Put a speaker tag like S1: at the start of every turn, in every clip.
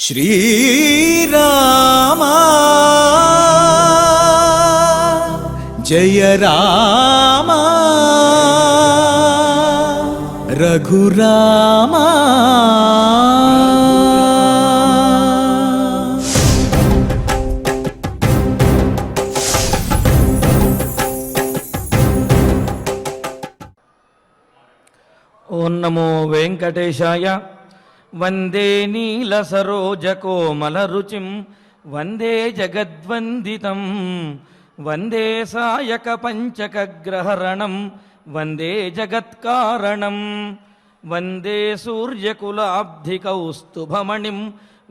S1: श्रीरामा जय रामा रघुरामा।
S2: ओं नमो वेंकटेशाय। वंदे नीलसरोजकोमलरुचिं वंदे जगद्वंदितं वंदे सायकपञ्चकग्रहरणं वंदे जगत्कारणं वंदे सूर्यकुलाब्धिकौस्तुभमणिं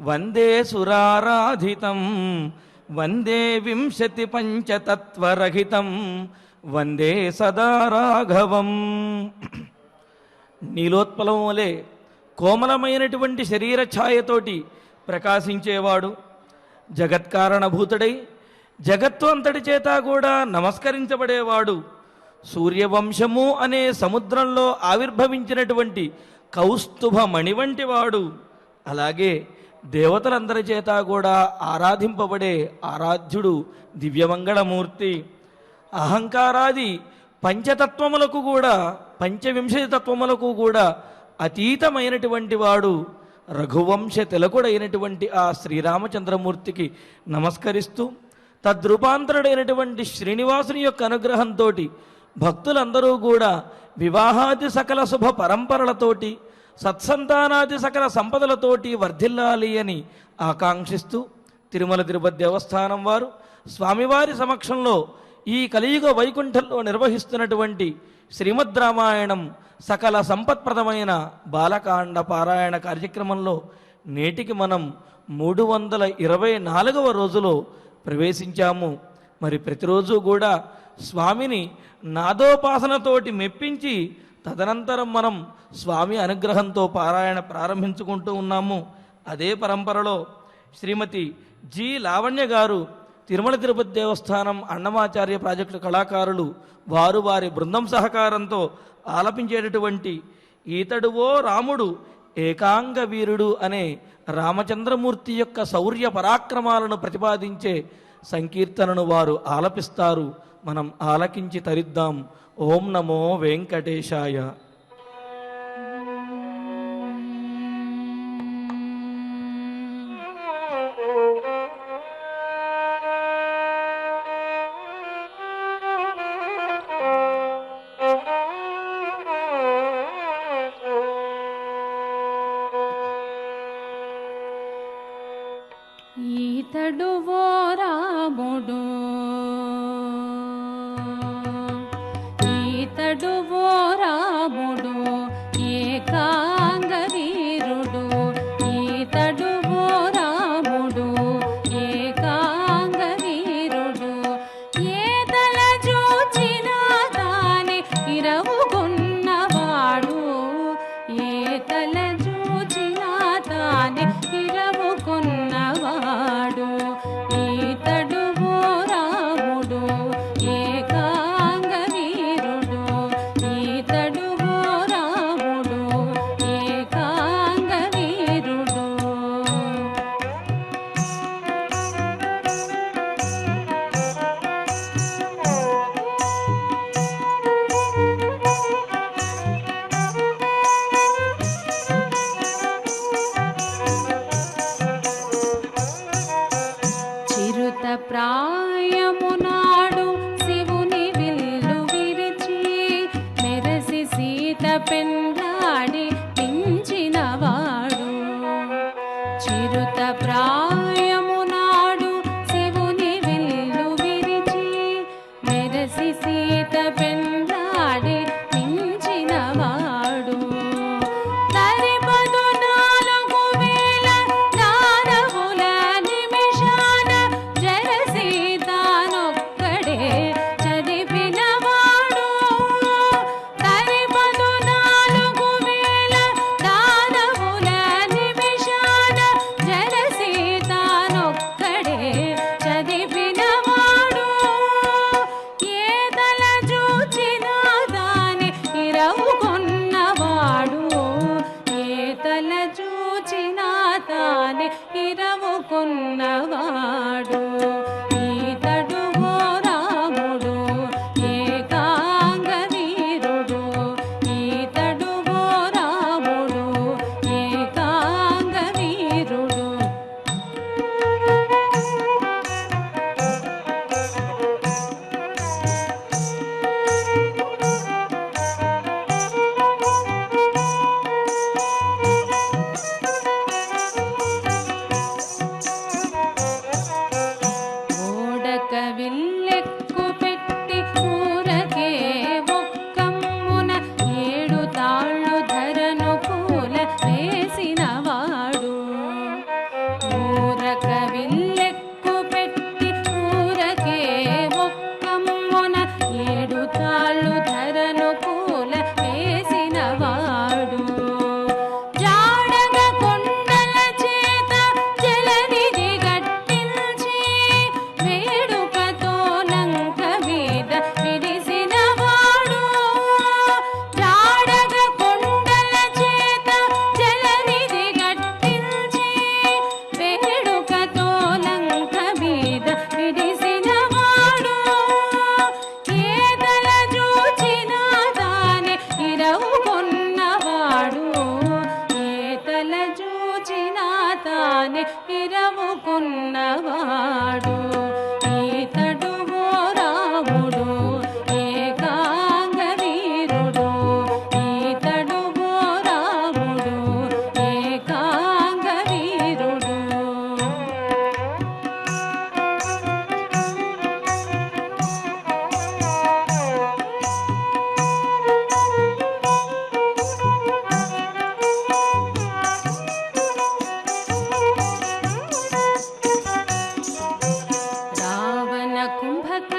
S2: वंदे सुराराधितं वंदे विंशतिपञ्चतत्त्वरहितं वंदे सदा राघवम्। నీలోత్పలం వలె కోమలమైనటువంటి శరీర ఛాయతోటి ప్రకాశించేవాడు, జగత్కారణభూతుడై జగత్తు అంతటి చేత కూడా నమస్కరించబడేవాడు, సూర్యవంశము అనే సముద్రంలో ఆవిర్భవించినటువంటి కౌస్తుభ మణి వంటి వాడు, అలాగే దేవతలందరి చేత కూడా ఆరాధింపబడే ఆరాధ్యుడు, దివ్యమంగళమూర్తి. అహంకారాది పంచతత్వములకు కూడా, పంచవింశతి తత్వములకు కూడా అతీతమైనటువంటి వాడు, రఘువంశ తిలకుడైనటువంటి ఆ శ్రీరామచంద్రమూర్తికి నమస్కరిస్తూ, తద్రూపాంతరుడైనటువంటి శ్రీనివాసుని యొక్క అనుగ్రహంతో భక్తులందరూ కూడా వివాహాది సకల శుభ పరంపరలతోటి, సత్సంతానాది సకల సంపదలతోటి వర్ధిల్లాలి అని ఆకాంక్షిస్తూ తిరుమల తిరుపతి దేవస్థానం వారు స్వామివారి సమక్షంలో ఈ కలియుగ వైకుంఠంలో నిర్వహిస్తున్నటువంటి శ్రీమద్ రామాయణం సకల సంపత్ప్రదమైన బాలకాండ పారాయణ కార్యక్రమంలో నేటికి మనం 324వ రోజులో ప్రవేశించాము. మరి ప్రతిరోజు కూడా స్వామిని నాదోపాసనతోటి మెప్పించి తదనంతరం మనం స్వామి అనుగ్రహంతో పారాయణ ప్రారంభించుకుంటూ ఉన్నాము. అదే పరంపరలో శ్రీమతి జి లావణ్య గారు తిరుమల తిరుపతి దేవస్థానం అన్నమాచార్య ప్రాజెక్టు కళాకారులు వారు వారి బృందం సహకారంతో ఆలపించేటటువంటి ఈతడువో రాముడు ఏకాంగ వీరుడు అనే రామచంద్రమూర్తి యొక్క శౌర్య పరాక్రమాలను ప్రతిపాదించే సంకీర్తనను వారు ఆలపిస్తారు. మనం ఆలకించి తరిద్దాం. ఓం నమో వెంకటేశాయ.
S3: ఈతడువో రాముడు ఈతడువో రాముడు ఏకాంగ వీరుడు ఈతడువో రాముడు ఏకాంగ వీరుడు ఏతల చూచిన తానే ఇరవుకున్నవాడు ఏతల చూచిన తానే ఇరవుకున్నవాడు ఈతడువో రాముడు ఏకా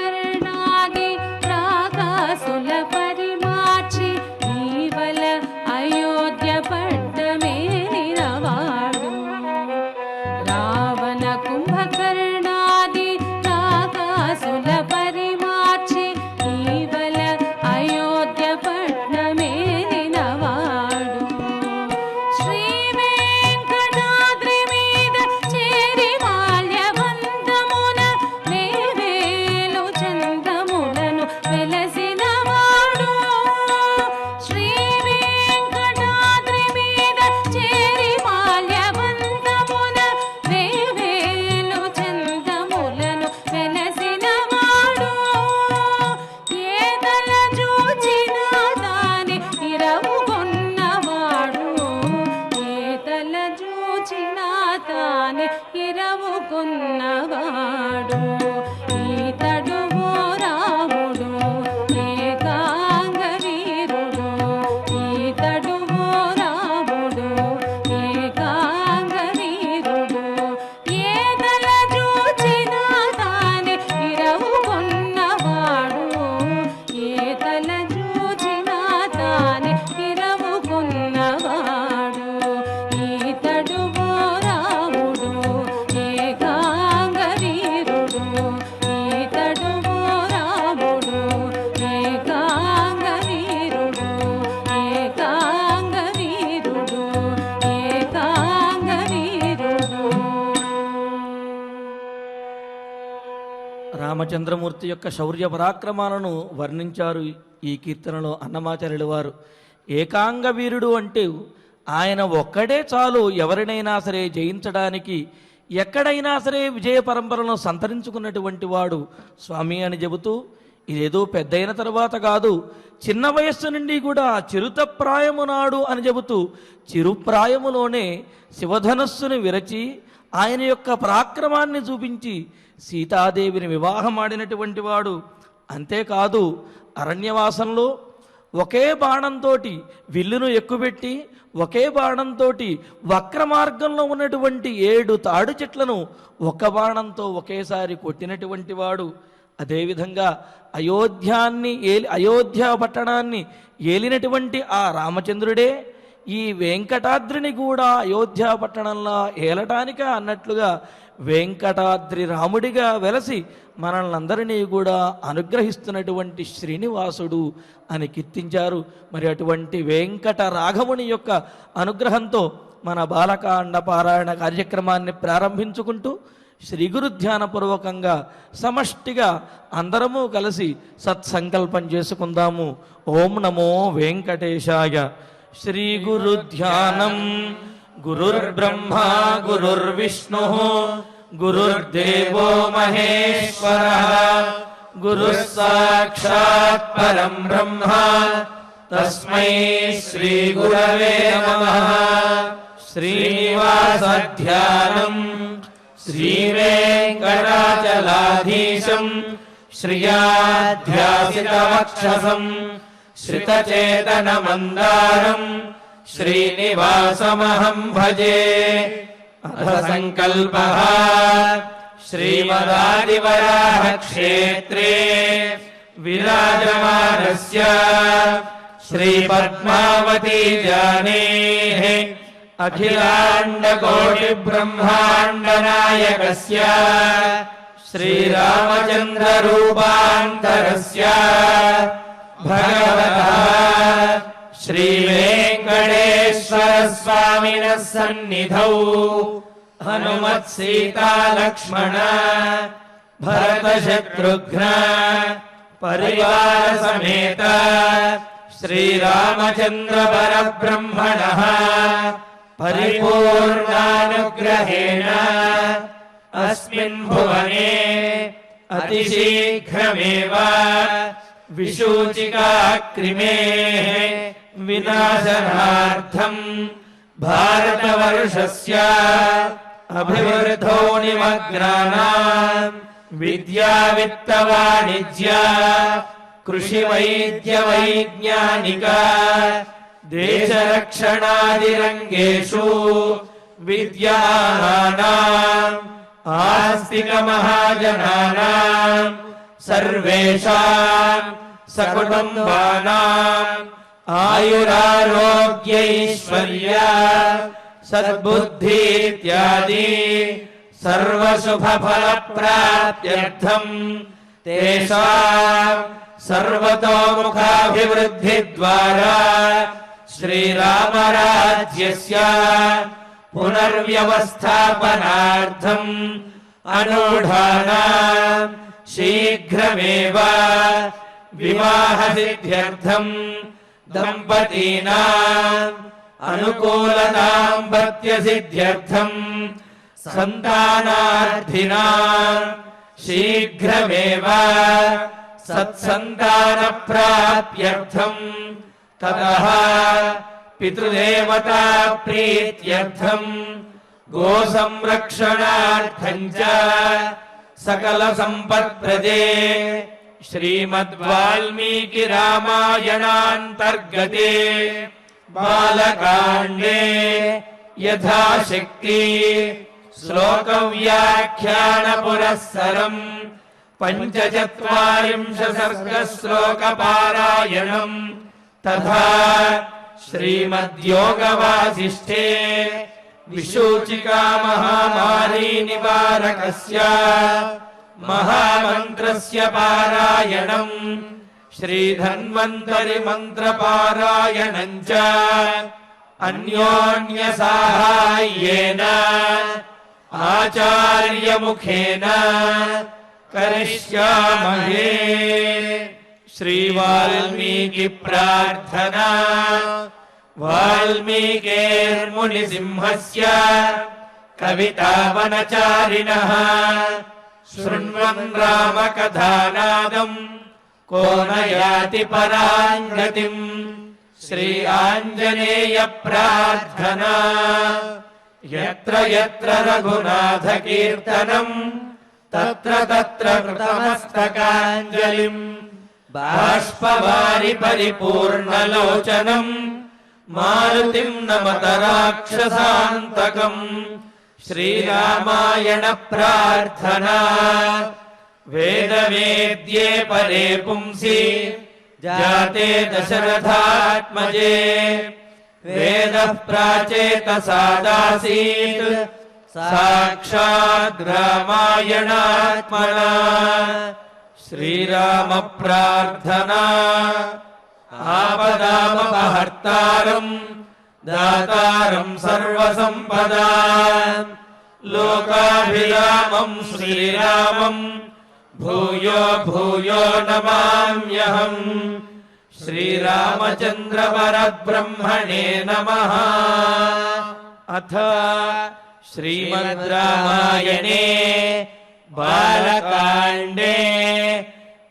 S3: కుంభకర్ణాది రాకాసుల పరిమార్చి ఈవల అయోధ్య పట్టమేలినవాడు. రావణ కుంభకర్ణాది రాకాసుల పరిమార్చి ఈవల అయోధ్య పట్టమేలినవాడు. శ్రీ వెంకటాద్రి మీద చేరి మాల్యబంధమున వేవేలు చందములను వెలసినవాడు. శ్రీ వెంకటాద్రి మీద చేరి మాల్యబంధమున వేవేలు చందములను వెలసినవాడు. ఏదల చూచినా దాని ఇరవుకొన్నవాడు. ఏదల చూచినా తానే ఇరవుకొన్నవాడు. ఈతడు ఓ రాముడు ఏకాంగ వీరుడు. ఈతడు ఓ రాముడు ఏకాంగ వీరుడు. ఏదల చూచినా తానే ఇరవుకొన్నవాడు. ఏదల చూచినా తానే ఇరవుకొన్నవాడు. ఈతడు ఓ రాముడు ఏకాంగ వీరుడు. ఈతడు ఓ రాముడు ఏకాంగ వీరుడు. ఏకాంగ వీరుడు. ఏకాంగ వీరుడు.
S2: రామచంద్రమూర్తి యొక్క శౌర్య పరాక్రమాలను వర్ణించారు ఈ కీర్తనలో అన్నమాచార్యుల వారు. ఏకాంగ వీరుడు అంటే ఆయన ఒక్కడే చాలు ఎవరినైనా సరే జయించడానికి, ఎక్కడైనా సరే విజయ పరంపరను సంతరించుకున్నటువంటి వాడు స్వామి అని చెబుతూ, ఇదేదో పెద్దయిన తర్వాత కాదు, చిన్న వయస్సు నుండి కూడా చిరుతప్రాయము నాడు అని చెబుతూ చిరుప్రాయములోనే శివధనస్సుని విరచి ఆయన యొక్క పరాక్రమాన్ని చూపించి సీతాదేవిని వివాహమాడినటువంటి వాడు. అంతేకాదు అరణ్యవాసంలో ఒకే బాణంతో విల్లును ఎక్కుపెట్టి ఒకే బాణంతో వక్ర మార్గంలో ఉన్నటువంటి 7 తాడు చెట్లను ఒక బాణంతో ఒకేసారి కొట్టినటువంటి వాడు. అదేవిధంగా అయోధ్య పట్టణాన్ని ఏలినటువంటి ఆ రామచంద్రుడే ఈ వెంకటాద్రిని కూడా అయోధ్య పట్టణంలో ఏలటానిక అన్నట్లుగా వెంకటాద్రి రాముడిగా వెలసి మనల్నందరినీ కూడా అనుగ్రహిస్తున్నటువంటి శ్రీనివాసుడు అని కీర్తించారు. మరి అటువంటి వెంకట రాఘవుని యొక్క అనుగ్రహంతో మన బాలకాండ పారాయణ కార్యక్రమాన్ని ప్రారంభించుకుంటూ శ్రీ గురు ధ్యానపూర్వకంగా సమష్టిగా అందరము కలిసి సత్సంకల్పం చేసుకుందాము. ఓం నమో వెంకటేశాయ. శ్రీ గురు ధ్యానం. గురుర్బ్రహ్మా గురుర్విష్ణు గురుర్దేవో మహేశ్వరః గురుః సాక్షాత్ పరం బ్రహ్మ తస్మై శ్రీ గురవే నమః. శ్రీనివాస ధ్యానం. శ్రీ వెంకటాచలాధీశం శ్రియాధ్యాసిత వక్షసం శ్రితచేతన మందారం శ్రీనివాసమహం భజే. అథ సంకల్పః శ్రీమదాదివరాహ క్షేత్రే విరాజమానస్య శ్రీ పద్మావతీ జానేః అఖిలాండ కోటి బ్రహ్మాండ నాయకస్య శ్రీరామచంద్ర రూపాంతరస్య భగవతః శ్రీ వెంకటేశ్వర స్వామినః సన్నిధౌ హనుమత్ సీతా లక్ష్మణ భరత శత్రుఘ్న పరివార సమేత శ్రీరామచంద్ర పరబ్రహ్మణః పరిపూర్ణానుగ్రహేణ అస్మిన్ భువనే అతిశీఘ్రమేవ విశూచికా క్రిమేః వినాశనార్థం భారతవర్షస్య అభివృద్ధో నిమగ్నానాం విద్యా విత్త వాణిజ్య కృషి వైద్య వైజ్ఞానిక దేశరక్షణాది రంగేషు విద్యానానాం ఆస్తిక మహాజనానాం सर्वेषां सकुटुम्बानाम् आयुरारोग्यैश्वर्य सद्बुद्धि इत्यादि सर्वशुभफलप्राप्त्यर्थम् तेषां सर्वतोमुखाभिवृद्धिद्वारा श्रीरामराज्यस्य पुनर्व्यवस्थापनार्थम् अनूढानां शीघ्रमेव विवाहसिद्ध्यर्थम् दम्पतीनाम् अनुकूलदाम्पत्यसिद्ध्यर्थम् सन्तानार्थिनाम् शीघ्रमेव सत्सन्तानप्राप्त्यर्थम् ततः पितृदेवता प्रीत्यर्थम् गोसंरक्षणार्थम् च सकलसम्पत्प्रदे श्रीमद्वाल्मीकिरामायणान्तर्गते बालकाण्डे यथाशक्ति श्लोकव्याख्यानपुरःसरम् 45 सर्गश्लोकपारायणम् तथा श्रीमद्योगवासिष्ठे विशूचिका महामारी निवारकस्य महामन्त्रस्य पारायणम् श्रीधन्वन्तरि मन्त्रपारायणम् च अन्योन्यसाहाय्येन आचार्यमुखेन करिष्यामहे। श्रीवाल्मीकि प्रार्थना। वाल्मीकिर्मुनिसिंहस्य कवितावनचारिणः शृण्वन् रामकथानादम् को न याति परां गतिम्। श्री आञ्जनेय प्रार्थना। यत्र यत्र रघुनाथकीर्तनम् तत्र तत्र कृतमस्तकाञ्जलिम् बाष्पवारि परिपूर्णलोचनम् मारुतिम् नमत राक्षसान्तकम्। श्रीरामायण प्रार्थना। वेदवेद्ये परे पुंसि जाते दशरथात्मजे वेदः प्राचेतसादासीत् साक्षात् रामायणात्मना। श्रीराम प्रार्थना। आपदामपहर्तारम् दातारम् सर्वसम्पदाम् लोकाभिरामम् श्रीरामम् भूयो भूयो नमाम्यहम्। श्रीरामचन्द्र परब्रह्मणे नमः। अथ श्रीमद् रामायणे बालकाण्डे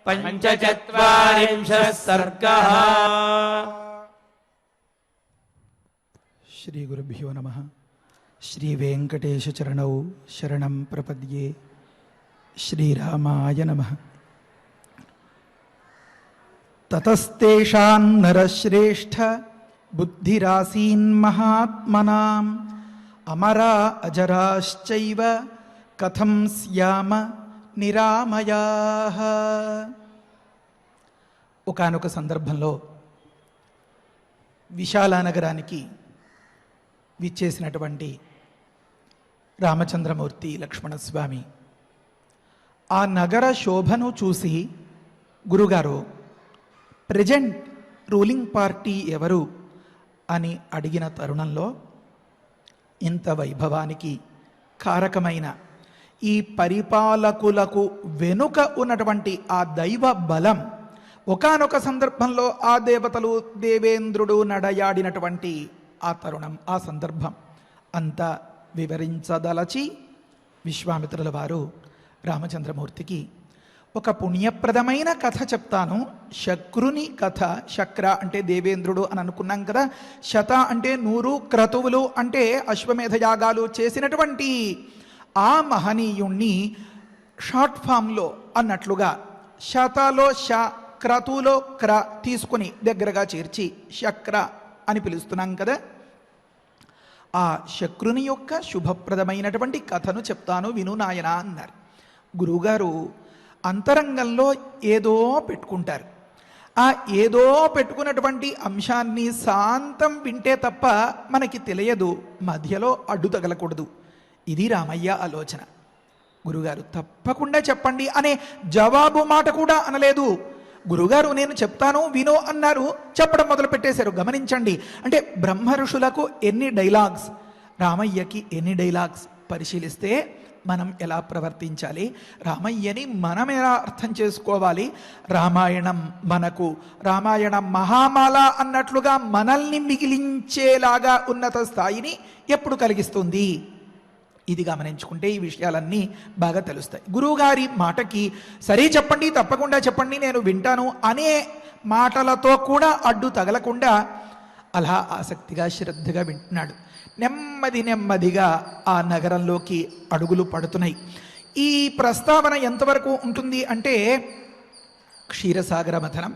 S2: 45 सर्गः।
S1: श्री गुरुभ्यो नमः। श्री वेंकटेश चरणौ शरणं प्रपद्ये। श्रीरामाय नमः। ततस्तेषां नरश्रेष्ठ बुद्धिरासीन्महात्मनाम् अमरा अजराश्चैव कथं स्याम निरामयाः। ఒకానొక సందర్భంలో విశాలానగరానికి విచ్చేసినటువంటి రామచంద్రమూర్తి లక్ష్మణస్వామి ఆ నగర శోభను చూసి, గురుగారు ప్రెజెంట్ రూలింగ్ పార్టీ ఎవరు అని అడిగిన తరుణంలో, ఇంత వైభవానికి కారకమైన ఈ పరిపాలకులకు వెనుక ఉన్నటువంటి ఆ దైవ బలం, ఒకానొక సందర్భంలో ఆ దేవతలు దేవేంద్రుడు నడయాడినటువంటి ఆ తరుణం, ఆ సందర్భం అంతా వివరించదలచి విశ్వామిత్రుల వారు రామచంద్రమూర్తికి ఒక పుణ్యప్రదమైన కథ చెప్తాను. శక్రుని కథ. శక్ర అంటే దేవేంద్రుడు అని అనుకున్నాం కదా. శత అంటే 100, క్రతువులు అంటే అశ్వమేధ యాగాలు చేసినటువంటి ఆ మహనీయుణ్ణి షార్ట్ ఫామ్లో అన్నట్లుగా శతలో శ, క్రతువులో క్ర తీసుకుని దగ్గరగా చేర్చి శక్ర అని పిలుస్తున్నాం కదా. ఆ శక్రుని యొక్క శుభప్రదమైనటువంటి కథను చెప్తాను, విను నాయన అన్నారు. గురువుగారు అంతరంగంలో ఏదో పెట్టుకుంటారు. ఆ ఏదో పెట్టుకున్నటువంటి అంశాన్ని శాంతం వింటే తప్ప మనకి తెలియదు, మధ్యలో అడ్డు తగలకూడదు. ఇది రామయ్య ఆలోచన. గురుగారు తప్పకుండా చెప్పండి అనే జవాబు మాట కూడా అనలేదు. గురుగారు నేను చెప్తాను విను అన్నారు, చెప్పడం మొదలు పెట్టేశారు. గమనించండి, అంటే బ్రహ్మ ఋషులకు ఎన్ని డైలాగ్స్, రామయ్యకి ఎన్ని డైలాగ్స్ పరిశీలిస్తే మనం ఎలా ప్రవర్తించాలి, రామయ్యని మనం ఎలా అర్థం చేసుకోవాలి, రామాయణం మనకు రామాయణ మహామాల అన్నట్లుగా మనల్ని మిగిలించేలాగా ఉన్నత స్థాయిని ఎప్పుడు కలిగిస్తుంది, ఇది గమనించుకుంటే ఈ విషయాలన్నీ బాగా తెలుస్తాయి. గురువుగారి మాటకి సరే చెప్పండి, తప్పకుండా చెప్పండి, నేను వింటాను అనే మాటలతో కూడా అడ్డు తగలకుండా అలా ఆసక్తిగా శ్రద్ధగా వింటున్నాడు. నెమ్మదిగా ఆ నగరంలోకి అడుగులు పడుతున్నాయి. ఈ ప్రస్తావన ఎంతవరకు ఉంటుంది అంటే క్షీరసాగర మథనం,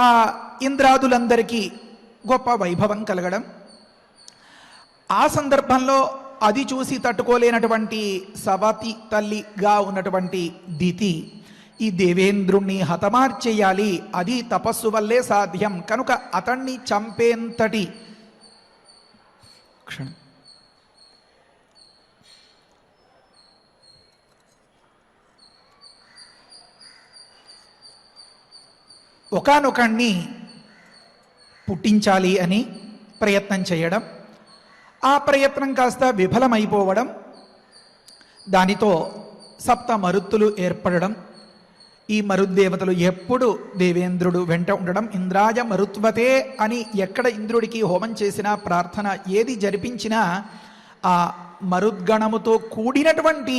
S1: ఆ ఇంద్రాదులందరికీ గొప్ప వైభవం కలగడం, ఆ సందర్భంలో అది చూసి తట్టుకోలేనటువంటి సవతి తల్లిగా ఉన్నటువంటి దితి ఈ దేవేంద్రుణ్ణి హతమార్చేయాలి, అది తపస్సు వల్లే సాధ్యం, కనుక అతన్ని చంపేంతటి క్షణం ఒకానొకణ్ణి పుట్టించాలి అని ప్రయత్నం చేయడం, ఆ ప్రయత్నం కాస్త విఫలమైపోవడం, దానితో సప్త మరుత్తులు ఏర్పడడం, ఈ మరుద్దేవతలు ఎప్పుడు దేవేంద్రుడు వెంట ఉండడం, ఇంద్రాయ మరుత్వతే అని ఎక్కడ ఇంద్రుడికి హోమం చేసినా ప్రార్థన ఏది జరిపించినా ఆ మరుద్గణముతో కూడినటువంటి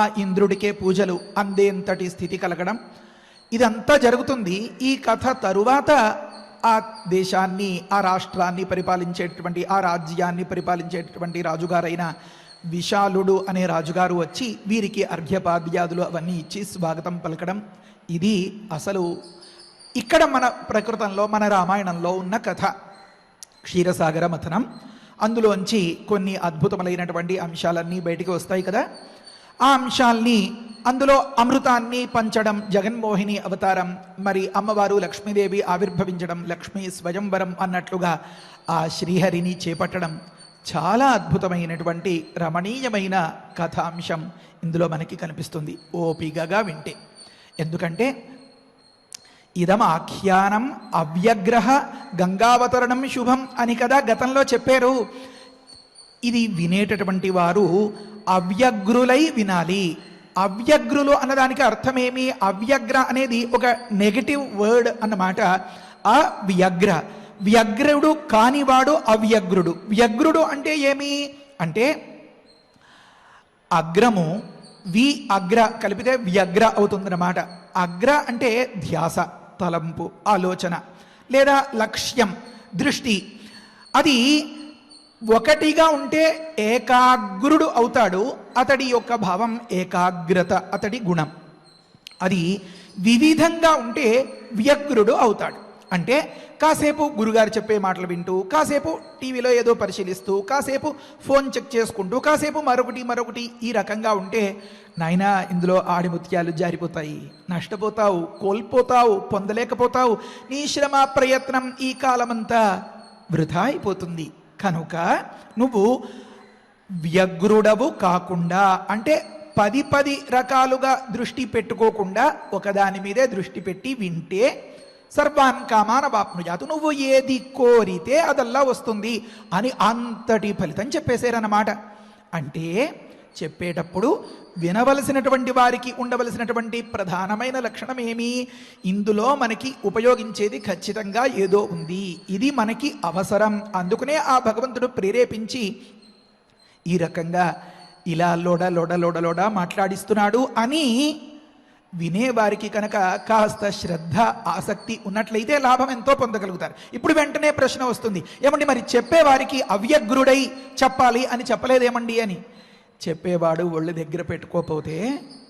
S1: ఆ ఇంద్రుడికే పూజలు అందేంతటి స్థితి కలగడం, ఇదంతా జరుగుతుంది. ఈ కథ తరువాత ఆ దేశాన్ని, ఆ రాష్ట్రాన్ని పరిపాలించేటటువంటి, ఆ రాజ్యాన్ని పరిపాలించేటటువంటి రాజుగారైన విశాలుడు అనే రాజుగారు వచ్చి వీరికి అర్ఘ్యపాద్యాదులు అవన్నీ ఇచ్చి స్వాగతం పలకడం, ఇది అసలు ఇక్కడ మన ప్రకృతంలో మన రామాయణంలో ఉన్న కథ. క్షీరసాగర మథనం, అందులోంచి కొన్ని అద్భుతములైనటువంటి అంశాలన్నీ బయటికి వస్తాయి కదా. ఆ అంశాల్ని, అందులో అమృతాన్ని పంచడం, జగన్మోహిని అవతారం, మరి అమ్మవారు లక్ష్మీదేవి ఆవిర్భవించడం, లక్ష్మీ స్వయంవరం అన్నట్లుగా ఆ శ్రీహరిని చేపట్టడం, చాలా అద్భుతమైనటువంటి రమణీయమైన కథాంశం ఇందులో మనకి కనిపిస్తుంది ఓపికగా వింటే. ఎందుకంటే ఇదం ఆఖ్యానం అవ్యగ్రహ గంగావతరణం శుభం అని కదా గతంలో చెప్పారు. ఇది వినేటటువంటి వారు అవ్యగ్రులై వినాలి. అవ్యగ్రులు అన్నదానికి అర్థమేమి? అవ్యగ్ర అనేది ఒక నెగటివ్ వర్డ్ అన్నమాట. అవ్యగ్ర, వ్యగ్రుడు కానివాడు అవ్యగ్రుడు. వ్యగ్రుడు అంటే ఏమి అంటే అగ్రము, వి అగ్ర కలిపితే వ్యగ్ర అవుతుందన్నమాట. అగ్ర అంటే ధ్యాస, తలంపు, ఆలోచన లేదా లక్ష్యం, దృష్టి. అది ఒకటిగా ఉంటే ఏకాగ్రుడు అవుతాడు. అతడి యొక్క భావం ఏకాగ్రత, అతడి గుణం. అది వివిధంగా ఉంటే వ్యగ్రుడు అవుతాడు. అంటే కాసేపు గురుగారు చెప్పే మాటలు వింటూ, కాసేపు టీవీలో ఏదో పరిశీలిస్తూ, కాసేపు ఫోన్ చెక్ చేసుకుంటూ, కాసేపు మరొకటి ఈ రకంగా ఉంటే నాయనా ఇందులో ఆడిముత్యాలు జారిపోతాయి, నష్టపోతావు, కోల్పోతావు, పొందలేకపోతావు, నీ శ్రమ ప్రయత్నం ఈ కాలమంతా వృధా అయిపోతుంది. కనుక నువ్వు వ్యగ్రుడవు కాకుండా, అంటే 10 రకాలుగా దృష్టి పెట్టుకోకుండా ఒకదాని మీదే దృష్టి పెట్టి వింటే సర్వాన్ కామాన వాప్నుజాతు, నువ్వు ఏది కోరితే అదల్లా వస్తుంది అని అంతటి ఫలితం చెప్పేశారన్నమాట. అంటే చెప్పేటప్పుడు వినవలసినటువంటి వారికి ఉండవలసినటువంటి ప్రధానమైన లక్షణం ఏమి? ఇందులో మనకి ఉపయోగించేది ఖచ్చితంగా ఏదో ఉంది, ఇది మనకి అవసరం. అందుకనే ఆ భగవంతుడు ప్రేరేపించి ఈ రకంగా ఇలా లోడ మాట్లాడిస్తున్నాడు అని వినేవారికి కనుక కాస్త శ్రద్ధ, ఆసక్తి ఉన్నట్లయితే లాభం ఎంతో పొందగలుగుతారు. ఇప్పుడు వెంటనే ప్రశ్న వస్తుంది, ఏమండి మరి చెప్పేవారికి అవ్యగ్రుడై చెప్పాలి అని చెప్పలేదేమండి అని. చెప్పేవాడు ఒళ్ళు దగ్గర పెట్టుకోకపోతే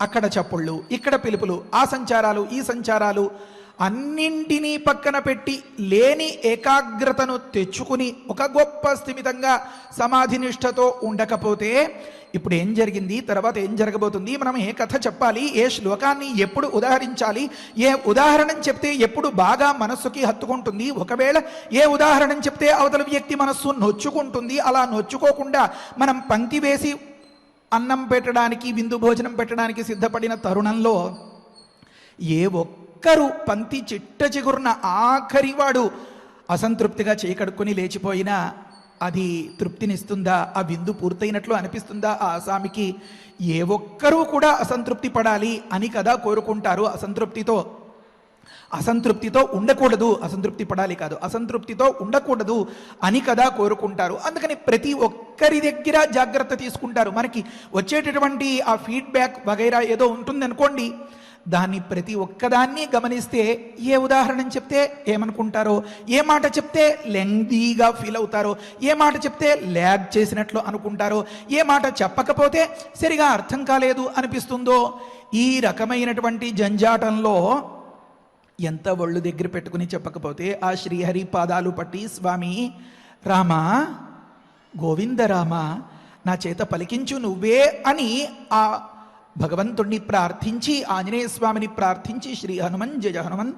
S1: అక్కడ చప్పుళ్ళు, ఇక్కడ పిలుపులు, ఆ సంచారాలు, ఈ సంచారాలు, అన్నింటినీ పక్కన పెట్టి లేని ఏకాగ్రతను తెచ్చుకుని ఒక గొప్ప స్థిమితంగా సమాధి నిష్ఠతో ఉండకపోతే ఇప్పుడు ఏం జరిగింది, తర్వాత ఏం జరగబోతుంది, మనం ఏ కథ చెప్పాలి, ఏ శ్లోకాన్ని ఎప్పుడు ఉదాహరించాలి, ఏ ఉదాహరణ చెప్తే ఎప్పుడు బాగా మనస్సుకి హత్తుకుంటుంది, ఒకవేళ ఏ ఉదాహరణ చెప్తే అవతల వ్యక్తి మనస్సు నొచ్చుకుంటుంది, అలా నొచ్చుకోకుండా మనం పంక్తి వేసి అన్నం పెట్టడానికి విందు భోజనం పెట్టడానికి సిద్ధపడిన తరుణంలో ఏ ఒక్కరు పంక్తి చిట్ట చిగురున ఆఖరివాడు అసంతృప్తిగా చేయకడుక్కొని లేచిపోయినా అది తృప్తినిస్తుందా, ఆ విందు పూర్తయినట్లు అనిపిస్తుందా ఆ ఆసామికి? ఏ ఒక్కరూ కూడా అసంతృప్తి పడాలి అని కదా కోరుకుంటారు. అసంతృప్తితో ఉండకూడదు, అసంతృప్తి పడాలి కాదు, అసంతృప్తితో ఉండకూడదు అని కదా కోరుకుంటారు. అందుకని ప్రతి ఒక్కరి దగ్గర జాగ్రత్త తీసుకుంటారు. మనకి వచ్చేటటువంటి ఆ ఫీడ్బ్యాక్ వగైరా ఏదో ఉంటుంది అనుకోండి, దాన్ని ప్రతి ఒక్కదాన్ని గమనిస్తే ఏ ఉదాహరణ చెప్తే ఏమనుకుంటారో, ఏ మాట చెప్తే లెంగ్దీగా ఫీల్ అవుతారో, ఏ మాట చెప్తే ల్యాగ్ చేసినట్లు అనుకుంటారో, ఏ మాట చెప్పకపోతే సరిగా అర్థం కాలేదు అనిపిస్తుందో, ఈ రకమైనటువంటి జంజాటంలో ఎంత ఒళ్ళు దగ్గర పెట్టుకుని చెప్పకపోతే ఆ శ్రీహరి పాదాలు పట్టి స్వామి రామ గోవిందరామ నా చేత పలికించు నువ్వే అని ఆ భగవంతుణ్ణి ప్రార్థించి ఆంజనేయ స్వామిని ప్రార్థించి శ్రీ హనుమన్ జయ హనుమన్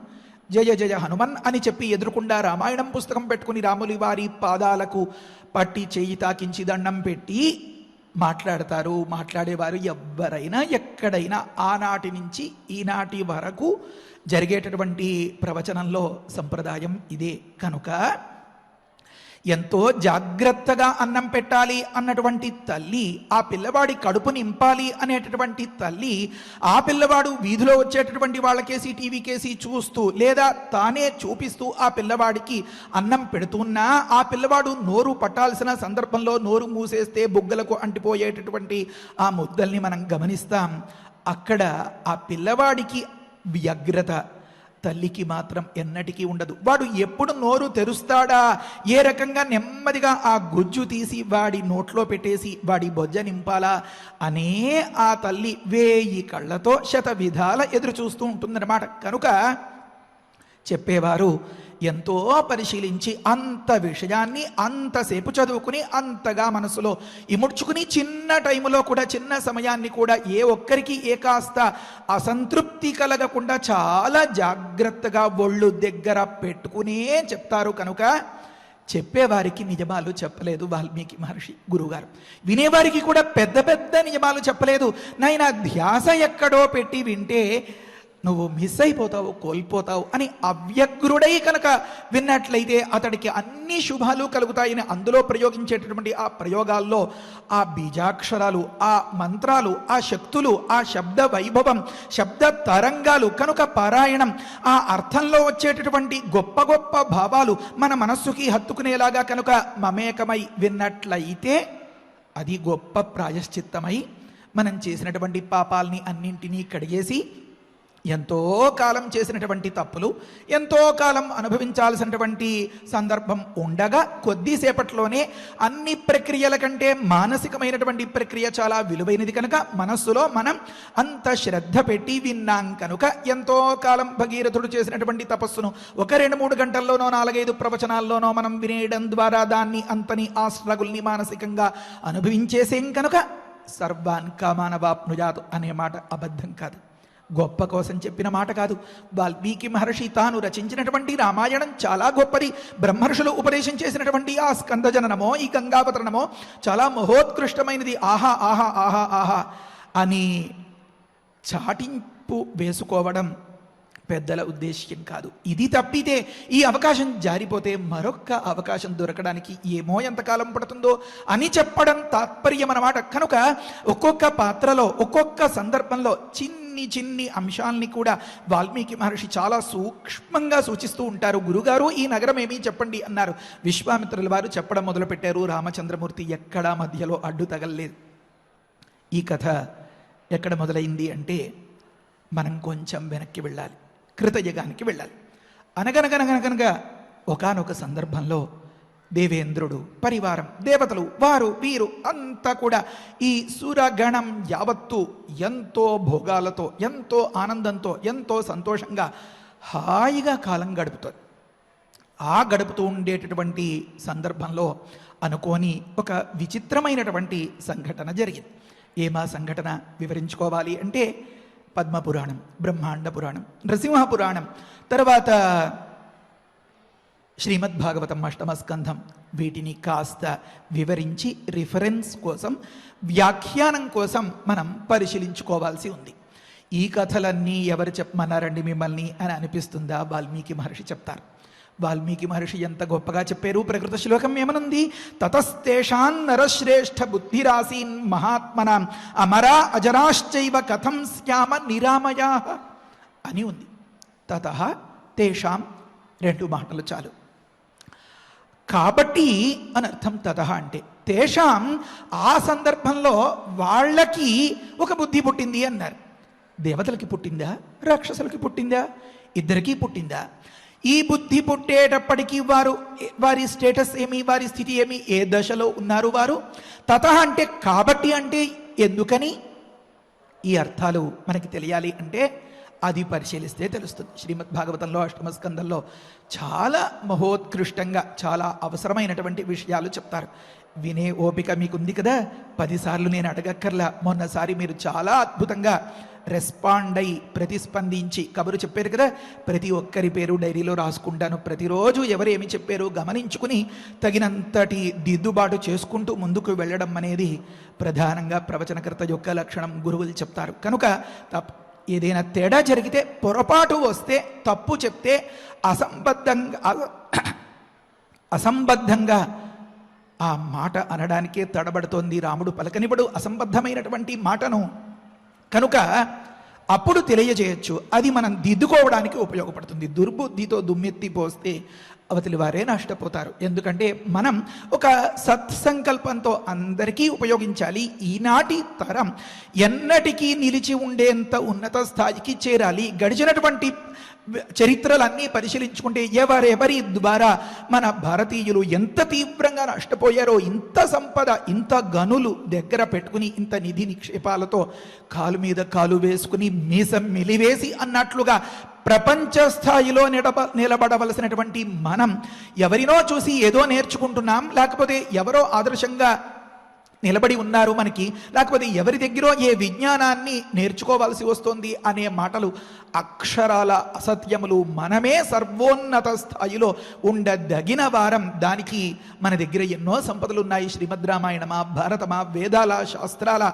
S1: జయ జయ హనుమన్ అని చెప్పి ఎదురుకుండా రామాయణం పుస్తకం పెట్టుకుని రాములి వారి పాదాలకు పట్టి చేయి తాకించి దండం పెట్టి మాట్లాడతారు. మాట్లాడేవారు ఎవ్వరైనా ఎక్కడైనా ఆనాటి నుంచి ఈనాటి వరకు జరిగేటటువంటి ప్రవచనంలో సంప్రదాయం ఇదే. కనుక ఎంతో జాగ్రత్తగా అన్నం పెట్టాలి అన్నటువంటి తల్లి, ఆ పిల్లవాడి కడుపు నింపాలి అనేటటువంటి తల్లి, ఆ పిల్లవాడు వీధిలో వచ్చేటటువంటి వాళ్ళకేసి టీవీకేసి చూస్తూ లేదా తానే చూపిస్తూ ఆ పిల్లవాడికి అన్నం పెడుతున్నా ఆ పిల్లవాడు నోరు పట్టాల్సిన సందర్భంలో నోరు మూసేస్తే బుగ్గలకు అంటిపోయేటటువంటి ఆ ముద్దల్ని మనం గమనిస్తాం. అక్కడ ఆ పిల్లవాడికి వ్యగ్రత, తల్లికి మాత్రం ఎన్నటికీ ఉండదు. వాడు ఎప్పుడు నోరు తెరుస్తాడా, ఏ రకంగా నెమ్మదిగా ఆ గుజ్జు తీసి వాడి నోట్లో పెట్టేసి వాడి బొజ్జ నింపాలా అనే ఆ తల్లి 1000 కళ్ళతో శత విధాల ఎదురు చూస్తూ ఉంటుందన్నమాట. కనుక చెప్పేవారు ఎంతో పరిశీలించి అంత విషయాన్ని అంతసేపు చదువుకుని అంతగా మనసులో ఇముడ్చుకుని చిన్న టైములో కూడా చిన్న సమయాన్ని కూడా ఏ ఒక్కరికి ఏ కాస్త అసంతృప్తి కలగకుండా చాలా జాగ్రత్తగా ఒళ్ళు దగ్గర పెట్టుకునే చెప్తారు. కనుక చెప్పేవారికి నిజమాలు చెప్పలేదు వాల్మీకి మహర్షి గురువుగారు, వినేవారికి కూడా పెద్ద పెద్ద నిజమాలు చెప్పలేదు. నాయన ధ్యాస ఎక్కడో పెట్టి వింటే నువ్వు మిస్ అయిపోతావు, కోల్పోతావు అని అవ్యగ్రుడై కనుక విన్నట్లయితే అతడికి అన్ని శుభాలు కలుగుతాయని అందులో ప్రయోగించేటటువంటి ఆ ప్రయోగాల్లో ఆ బీజాక్షరాలు, ఆ మంత్రాలు, ఆ శక్తులు, ఆ శబ్ద వైభవం, శబ్ద తరంగాలు, కనుక పారాయణం ఆ అర్థంలో వచ్చేటటువంటి గొప్ప గొప్ప భావాలు మన మనస్సుకి హత్తుకునేలాగా కనుక మమేకమై విన్నట్లయితే అది గొప్ప ప్రాయశ్చిత్తమై మనం చేసినటువంటి పాపాలని అన్నింటినీ కడిగేసి ఎంతో కాలం చేసినటువంటి తప్పులు, ఎంతో కాలం అనుభవించాల్సినటువంటి సందర్భం ఉండగా కొద్దిసేపట్లోనే అన్ని ప్రక్రియల కంటే మానసికమైనటువంటి ప్రక్రియ చాలా విలువైనది కనుక మనస్సులో మనం అంత శ్రద్ధ పెట్టి విన్నాం కనుక ఎంతో కాలం భగీరథుడు చేసినటువంటి తపస్సును 1-2-3 గంటల్లోనో 4-5 ప్రవచనాల్లోనో మనం వినేయడం ద్వారా దాన్ని అంతని ఆ స్ట్రగుల్ని మానసికంగా అనుభవించేసేం కనుక సర్వాన్ కామానవాప్నుజాత్ అనే మాట అబద్ధం కాదు, గొప్ప కోసం చెప్పిన మాట కాదు. వాల్మీకి మహర్షి తాను రచించినటువంటి రామాయణం చాలా గొప్పది. బ్రహ్మర్షులు ఉపదేశం చేసినటువంటి ఆ స్కందజననమో ఈ గంగావతరణమో చాలా మహోత్కృష్టమైనది. ఆహా ఆహా ఆహా ఆహా అని చాటింపు వేసుకోవడం పెద్దల ఉద్దేశ్యం కాదు. ఇది తప్పితే ఈ అవకాశం జారిపోతే మరొక్క అవకాశం దొరకడానికి ఏమో ఎంతకాలం పడుతుందో అని చెప్పడం తాత్పర్యం అన్నమాట. కనుక ఒక్కొక్క పాత్రలో ఒక్కొక్క సందర్భంలో చిన్ని అంశాలని కూడా వాల్మీకి మహర్షి చాలా సూక్ష్మంగా సూచిస్తూ ఉంటారు. గురుగారు ఈ నగరం ఏమీ చెప్పండి అన్నారు. విశ్వామిత్రుల వారు చెప్పడం మొదలుపెట్టారు. రామచంద్రమూర్తి ఎక్కడా మధ్యలో అడ్డు తగలలేదు. ఈ కథ ఎక్కడ మొదలైంది అంటే మనం కొంచెం వెనక్కి వెళ్ళాలి, కృతయుగానికి వెళ్ళాలి. అనగనగనగనగనగా ఒకానొక సందర్భంలో దేవేంద్రుడు పరివారం, దేవతలు, వారు వీరు అంతా కూడా ఈ సురగణం యావత్తు ఎంతో భోగాలతో, ఎంతో ఆనందంతో, ఎంతో సంతోషంగా హాయిగా కాలం గడుపుతుంది. ఆ గడుపుతూ ఉండేటటువంటి సందర్భంలో అనుకోని ఒక విచిత్రమైనటువంటి సంఘటన జరిగింది. ఏమా సంఘటన వివరించుకోవాలి అంటే పద్మపురాణం, బ్రహ్మాండ పురాణం, నరసింహ పురాణం, తర్వాత శ్రీమద్భాగవతం అష్టమ స్కంధం, వీటిని కాస్త వివరించి రిఫరెన్స్ కోసం, వ్యాఖ్యానం కోసం మనం పరిశీలించుకోవాల్సి ఉంది. ఈ కథలన్నీ ఎవరు చెప్పమన్నారండి మిమ్మల్ని అని అనిపిస్తుందా? వాల్మీకి మహర్షి చెప్తారు. వాల్మీకి మహర్షి ఎంత గొప్పగా చెప్పారు. ప్రకృత శ్లోకం ఏమనుంది? తతస్తేషాన్ నరశ్రేష్ఠ బుద్ధిరాసీన్ మహాత్మనాం అమరా అజరాశ్చైవ కథం స్యామ నిరామయా అని ఉంది. తతః తేషాం, 2 మాటలు చాలు. కాబట్టి అని అర్థం. తతః అంటే తేషాం, ఆ సందర్భంలో వాళ్ళకి ఒక బుద్ధి పుట్టింది అన్నారు. దేవతలకి పుట్టిందా? రాక్షసులకి పుట్టిందా? ఇద్దరికీ పుట్టిందా? ఈ బుద్ధి పుట్టేటప్పటికీ వారి స్టేటస్ ఏమి, వారి స్థితి ఏమి, ఏ దశలో ఉన్నారు వారు? తతః అంటే కాబట్టి అంటే ఎందుకని? ఈ అర్థాలు మనకి తెలియాలి అంటే అది పరిశీలిస్తే తెలుస్తుంది. శ్రీమద్భాగవతంలో అష్టమ స్కందంలో చాలా మహోత్కృష్టంగా చాలా అవసరమైనటువంటి విషయాలు చెప్తారు. వినే ఓపిక మీకుంది కదా, 10 సార్లు నేను అడగక్కర్లా. మొన్నసారి మీరు చాలా అద్భుతంగా రెస్పాండ్ అయి ప్రతిస్పందించి కబురు చెప్పారు కదా. ప్రతి ఒక్కరి పేరు డైరీలో రాసుకుంటాను. ప్రతిరోజు ఎవరేమి చెప్పారో గమనించుకుని తగినంతటి దిద్దుబాటు చేసుకుంటూ ముందుకు వెళ్ళడం అనేది ప్రధానంగా ప్రవచనకర్త యొక్క లక్షణం, గురువులు చెప్తారు. కనుక ఏదైనా తేడా జరిగితే, పొరపాటు వస్తే, తప్పు చెప్తే అసంబద్ధంగా ఆ మాట అనడానికే తడబడుతోంది. రాముడు పలకనిబడు అసంబద్ధమైనటువంటి మాటను. కనుక అప్పుడు తెలియజేయచ్చు. అది మనం దిద్దుకోవడానికి ఉపయోగపడుతుంది. దుర్బుద్ధితో దుమ్మెత్తి పోస్తే అవతలి వారే నష్టపోతారు. ఎందుకంటే మనం ఒక సత్సంకల్పంతో అందరికీ ఉపయోగించాలి. ఈనాటి తరం ఎన్నటికీ నిలిచి ఉండేంత ఉన్నత స్థాయికి చేరాలి. గడిచినటువంటి చరిత్రలన్నీ పరిశీలించుకుంటే ఎవరెవరి ద్వారా మన భారతీయులు ఎంత తీవ్రంగా నష్టపోయారో, ఇంత సంపద, ఇంత గనులు దగ్గర పెట్టుకుని, ఇంత నిధి నిక్షేపాలతో కాలు మీద కాలు వేసుకుని మీసం మిలివేసి అన్నట్లుగా ప్రపంచ స్థాయిలో నిలబడవలసినటువంటి మనం ఎవరినో చూసి ఏదో నేర్చుకుంటున్నాం, లేకపోతే ఎవరో ఆదర్శంగా నిలబడి ఉన్నారు మనకి, లేకపోతే ఎవరి దగ్గర ఏ విజ్ఞానాన్ని నేర్చుకోవాల్సి వస్తుంది అనే మాటలు అక్షరాల అసత్యములు. మనమే సర్వోన్నత స్థాయిలో ఉండదగిన వారం. దానికి మన దగ్గర ఎన్నో సంపదలు ఉన్నాయి. శ్రీమద్ రామాయణమా, భారతమా, వేదాల, శాస్త్రాల,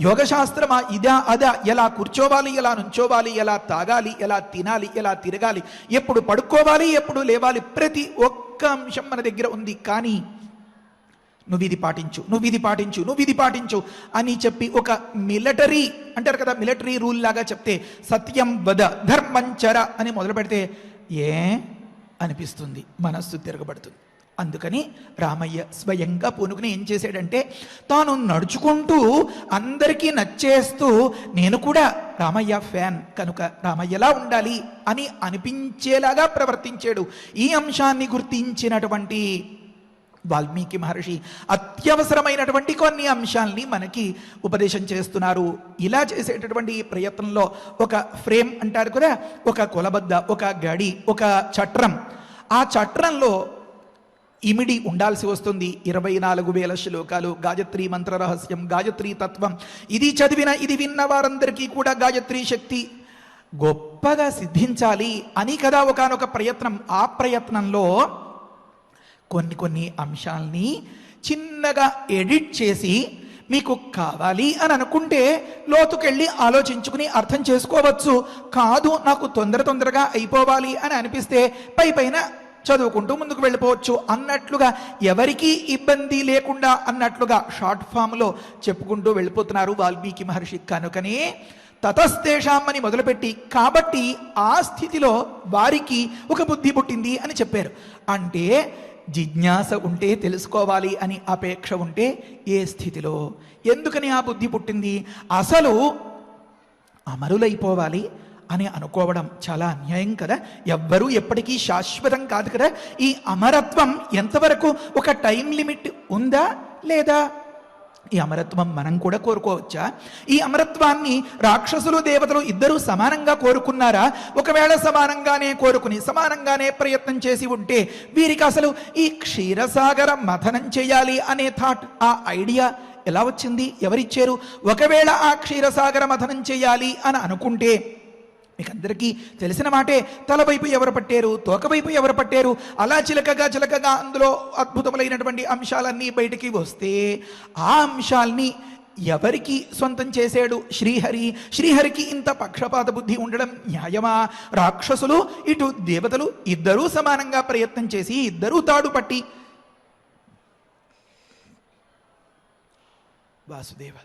S1: యోగశాస్త్రమా, ఇదా అదా, ఎలా కూర్చోవాలి, ఎలా నుంచోవాలి, ఎలా తాగాలి, ఎలా తినాలి, ఎలా తిరగాలి, ఎప్పుడు పడుకోవాలి, ఎప్పుడు లేవాలి, ప్రతి ఒక్క అంశం మన దగ్గర ఉంది. కానీ నువ్వు ఇది పాటించు, నువ్వు ఇది పాటించు, నువ్వు ఇది పాటించు అని చెప్పి ఒక మిలిటరీ అంటారు కదా, మిలిటరీ రూల్ లాగా చెప్తే సత్యం వద ధర్మంచర అని మొదలు పెడితే అనిపిస్తుంది, మనస్సు తిరగబడుతుంది. అందుకని రామయ్య స్వయంగా పూనుకుని ఏం చేశాడంటే, తాను నడుచుకుంటూ అందరికీ నచ్చేస్తూ నేను కూడా రామయ్య ఫ్యాన్ కనుక రామయ్యలా ఉండాలి అని అనిపించేలాగా ప్రవర్తించాడు. ఈ అంశాన్ని గుర్తించినటువంటి వాల్మీకి మహర్షి అత్యవసరమైనటువంటి కొన్ని అంశాలని మనకి ఉపదేశం చేస్తున్నారు. ఇలా చేసేటటువంటి ప్రయత్నంలో ఒక ఫ్రేమ్ అంటారు కదా, ఒక కొలబద్ద, ఒక గడి, ఒక చట్రం, ఆ చట్రంలో ఇమిడి ఉండాల్సి వస్తుంది. 24,000 శ్లోకాలు, గాయత్రి మంత్ర రహస్యం, గాయత్రి తత్వం, ఇది చదివిన ఇది విన్న వారందరికీ కూడా గాయత్రి శక్తి గొప్పగా సిద్ధించాలి అని కదా ఒకానొక ప్రయత్నం. ఆ ప్రయత్నంలో కొన్ని అంశాల్ని చిన్నగా ఎడిట్ చేసి మీకు కావాలి అని అనుకుంటే లోతుకెళ్ళి ఆలోచించుకుని అర్థం చేసుకోవచ్చు. కాదు నాకు తొందరగా అయిపోవాలి అని అనిపిస్తే పైన చదువుకుంటూ ముందుకు వెళ్ళిపోవచ్చు అన్నట్లుగా, ఎవరికీ ఇబ్బంది లేకుండా అన్నట్లుగా షార్ట్ ఫామ్లో చెప్పుకుంటూ వెళ్ళిపోతున్నారు వాల్మీకి మహర్షి. కనుకనే తతస్తేషాం అని మొదలుపెట్టి కాబట్టి ఆ స్థితిలో వారికి ఒక బుద్ధి పుట్టింది అని చెప్పారు. అంటే జిజ్ఞాస ఉంటే, తెలుసుకోవాలి అని అపేక్ష ఉంటే ఏ స్థితిలో, ఎందుకని ఆ బుద్ధి పుట్టింది? అసలు అమరులైపోవాలి అని అనుకోవడం చాలా అన్యాయం కదా. ఎవ్వరూ ఎప్పటికీ శాశ్వతం కాదు కదా. ఈ అమరత్వం ఎంతవరకు, ఒక టైం లిమిట్ ఉందా లేదా? ఈ అమరత్వం మనం కూడా కోరుకోవచ్చా? ఈ అమరత్వాన్ని రాక్షసులు దేవతలు ఇద్దరూ సమానంగా కోరుకున్నారా? ఒకవేళ సమానంగానే కోరుకుని సమానంగానే ప్రయత్నం చేసి ఉంటే వీరికి అసలు ఈ క్షీరసాగర మథనం చేయాలి అనే థాట్, ఆ ఐడియా ఎలా వచ్చింది? ఎవరిచ్చారు? ఒకవేళ ఆ క్షీరసాగర మథనం చేయాలి అని అనుకుంటే మీకందరికీ తెలిసిన మాటే, తలవైపు ఎవరు పట్టారు, తోకవైపు ఎవరు పట్టారు, అలా చిలకగా అందులో అద్భుతములైనటువంటి అంశాలన్నీ బయటికి వస్తే ఆ అంశాల్ని ఎవరికి సొంతం చేశాడు? శ్రీహరి. శ్రీహరికి ఇంత పక్షపాత బుద్ధి ఉండడం న్యాయమా? రాక్షసులు ఇటు దేవతలు ఇద్దరూ సమానంగా ప్రయత్నం చేసి ఇద్దరూ తాడు పట్టి వాసుదేవ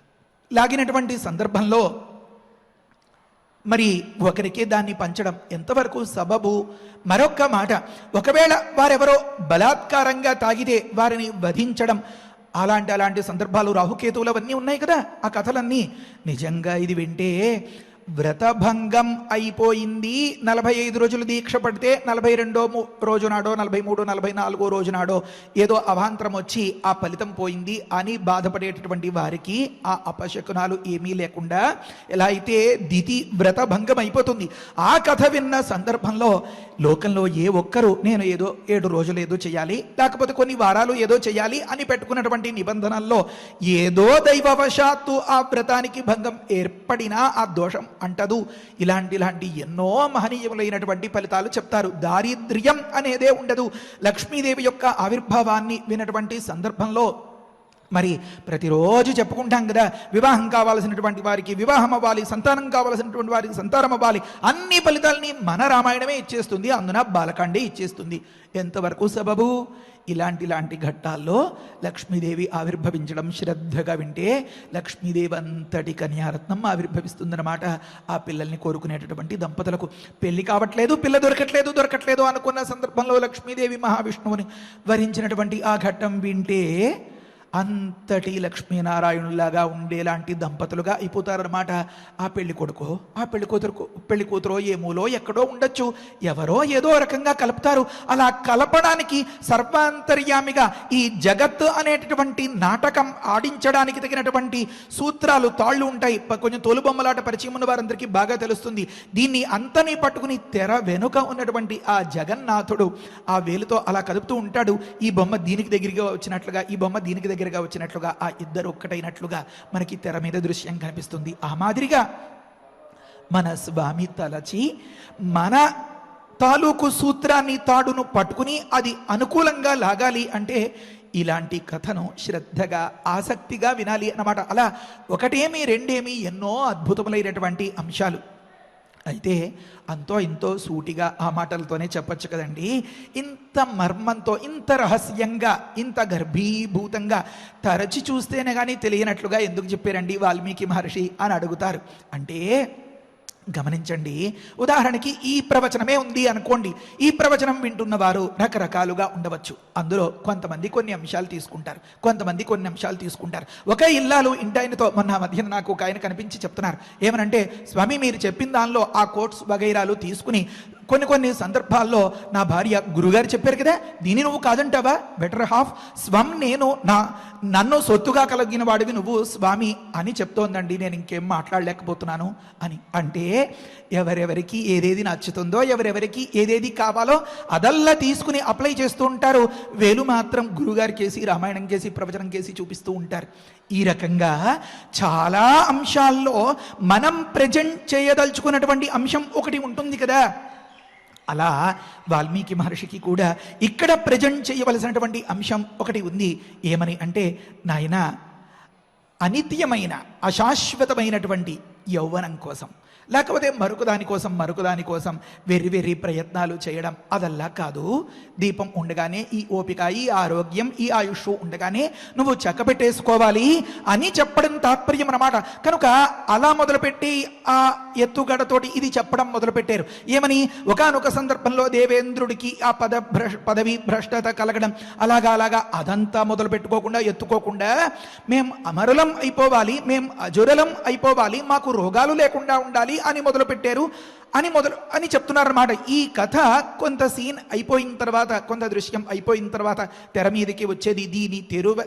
S1: లాగినటువంటి సందర్భంలో మరి ఒకరికే దాన్ని పంచడం ఎంతవరకు సబబు? మరొక్క మాట, ఒకవేళ వారెవరో బలాత్కారంగా తాగితే వారిని వధించడం, అలాంటి సందర్భాలు రాహుకేతువులు అవన్నీ ఉన్నాయి కదా, ఆ కథలన్నీ. నిజంగా ఇది వింటే వ్రతభంగం అయిపోయింది, 45 రోజులు దీక్ష పడితే 42వ రోజు నాడో 43, 44 రోజు నాడో ఏదో అవాంతరం వచ్చి ఆ ఫలితం పోయింది అని బాధపడేటటువంటి వారికి ఆ అపశకునాలు ఏమీ లేకుండా ఎలా అయితే దితి వ్రతభంగం అయిపోతుంది. ఆ కథ విన్న సందర్భంలో లోకంలో ఏ ఒక్కరూ నేను ఏదో 7 రోజులు ఏదో చేయాలి, లేకపోతే కొన్ని వారాలు ఏదో చేయాలి అని పెట్టుకున్నటువంటి నిబంధనల్లో ఏదో దైవవశాత్తు ఆ వ్రతానికి భంగం ఏర్పడినా ఆ దోషం అంటదు. ఇలాంటి ఎన్నో మహనీయములైనటువంటి ఫలితాలు చెప్తారు. దారిద్ర్యం అనేదే ఉండదు. లక్ష్మీదేవి యొక్క ఆవిర్భావాన్ని వినటువంటి సందర్భంలో మరి ప్రతిరోజు చెప్పుకుంటాం కదా, వివాహం కావాల్సినటువంటి వారికి వివాహం అవ్వాలి, సంతానం కావాల్సినటువంటి వారికి సంతానం అవ్వాలి, అన్ని ఫలితాలని మన రామాయణమే ఇచ్చేస్తుంది, అందున బాలకాండే ఇచ్చేస్తుంది. ఎంతవరకు సబబు? ఇలాంటి ఘట్టాల్లో లక్ష్మీదేవి ఆవిర్భవించడం శ్రద్ధగా వింటే లక్ష్మీదేవి అంతటి కన్యారత్నం ఆవిర్భవిస్తుందన్నమాట. ఆ పిల్లల్ని కోరుకునేటటువంటి దంపతులకు పెళ్లి కావట్లేదు, పిల్ల దొరకట్లేదు అనుకున్న సందర్భంలో లక్ష్మీదేవి మహావిష్ణువుని వరించినటువంటి ఆ ఘట్టం వింటే అంతటి లక్ష్మీనారాయణులాగా ఉండేలాంటి దంపతులుగా అయిపోతారన్నమాట. ఆ పెళ్లి కొడుకో ఆ పెళ్లి కూతురో ఏమూలో ఎక్కడో ఉండొచ్చు, ఎవరో ఏదో రకంగా కలుపుతారు. అలా కలపడానికి సర్వాంతర్యామిగా ఈ జగత్తు అనేటటువంటి నాటకం ఆడించడానికి తగినటువంటి సూత్రాలు, తాళ్ళు ఉంటాయి. కొంచెం తోలుబొమ్మలాట పరిచయం ఉన్న వారందరికీ బాగా తెలుస్తుంది. దీన్ని అంతని పట్టుకుని తెర వెనుక ఉన్నటువంటి ఆ జగన్నాథుడు ఆ వేలుతో అలా కదుపుతూ ఉంటాడు. ఈ బొమ్మ దీనికి దగ్గరగా వచ్చినట్లుగా, ఈ బొమ్మ దీనికి దగ్గరగా వచ్చినట్లుగా, ఆ ఇద్దరు ఒక్కటైనట్లుగా మనకి తెర మీద దృశ్యం కనిపిస్తుంది. ఆ మాదిరిగా మన స్వామి తలచి మన తాలూకు సూత్రాన్ని, తాడును పట్టుకుని అది అనుకూలంగా లాగాలి అంటే ఇలాంటి కథను శ్రద్ధగా ఆసక్తిగా వినాలి అన్నమాట. అలా ఒకటేమి రెండేమి ఎన్నో అద్భుతములైనటువంటి అంశాలు. అయితే అంతో ఇంతో సూటిగా ఆ మాటలతోనే చెప్పచ్చు కదండి. ఇంత మర్మంతో, ఇంత రహస్యంగా, ఇంత గర్భీభూతంగా తరచి చూస్తేనే కానీ తెలియనట్లుగా ఎందుకు చెప్పారండి వాల్మీకి మహర్షి అని అడుగుతారు. అంటే గమనించండి, ఉదాహరణకి ఈ ప్రవచనమే ఉంది అనుకోండి. ఈ ప్రవచనం వింటున్న వారు రకరకాలుగా ఉండవచ్చు. అందులో కొంతమంది కొన్ని అంశాలు తీసుకుంటారు, కొంతమంది కొన్ని అంశాలు తీసుకుంటారు. ఒక ఇల్లాలు ఇంటాయనతో మొన్న మధ్యన నాకు ఒక ఆయన కనిపించి చెప్తున్నారు. ఏమనంటే, స్వామి మీరు చెప్పిన దానిలో ఆ కోట్స్ వగైరాలు తీసుకుని కొన్ని సందర్భాల్లో నా భార్య గురుగారు చెప్పారు కదా, దీన్ని నువ్వు కాదంటావా? బెటర్ హాఫ్ స్వం, నన్ను సొత్తుగా కలిగిన వాడివి నువ్వు స్వామి అని చెప్తోందండి, నేను ఇంకేం మాట్లాడలేకపోతున్నాను అని. అంటే ఎవరెవరికి ఏదేది నచ్చుతుందో, ఎవరెవరికి ఏదేది కావాలో అదల్లా తీసుకుని అప్లై చేస్తూ ఉంటారు. వేలు మాత్రం గురుగారి కేసి, రామాయణం కేసి, ప్రవచనం కేసి చూపిస్తూ ఉంటారు. ఈ రకంగా చాలా అంశాల్లో మనం ప్రజెంట్ చేయదలుచుకున్నటువంటి అంశం ఒకటి ఉంటుంది కదా. అలా వాల్మీకి మహర్షికి కూడా ఇక్కడ ప్రజెంట్ చేయవలసినటువంటి అంశం ఒకటి ఉంది. ఏమని అంటే, నాయన అనిత్యమైన అశాశ్వతమైనటువంటి యౌవనం కోసం, లేకపోతే మరొక దానికోసం వెర్రి ప్రయత్నాలు చేయడం అదల్లా కాదు. దీపం ఉండగానే ఈ ఓపిక, ఈ ఆరోగ్యం, ఈ ఆయుష్ ఉండగానే నువ్వు చక్కబెట్టేసుకోవాలి అని చెప్పడం తాత్పర్యం అన్నమాట. కనుక అలా మొదలుపెట్టి ఆ ఎత్తుగడతోటి ఇది చెప్పడం మొదలుపెట్టారు. ఏమని, ఒకానొక సందర్భంలో దేవేంద్రుడికి ఆ పదవి భ్రష్టత కలగడం, అలాగా అదంతా మొదలు పెట్టుకోకుండా, ఎత్తుకోకుండా మేం అమరులం అయిపోవాలి, మేం అజురలం అయిపోవాలి, మాకు రోగాలు లేకుండా ఉండాలి అని మొదలుపెట్టారు అని చెప్తున్నారన్నమాట. ఈ కథ కొంత సీన్ అయిపోయిన తర్వాత, కొంత దృశ్యం అయిపోయిన తర్వాత తెర మీదకి వచ్చేది. దీని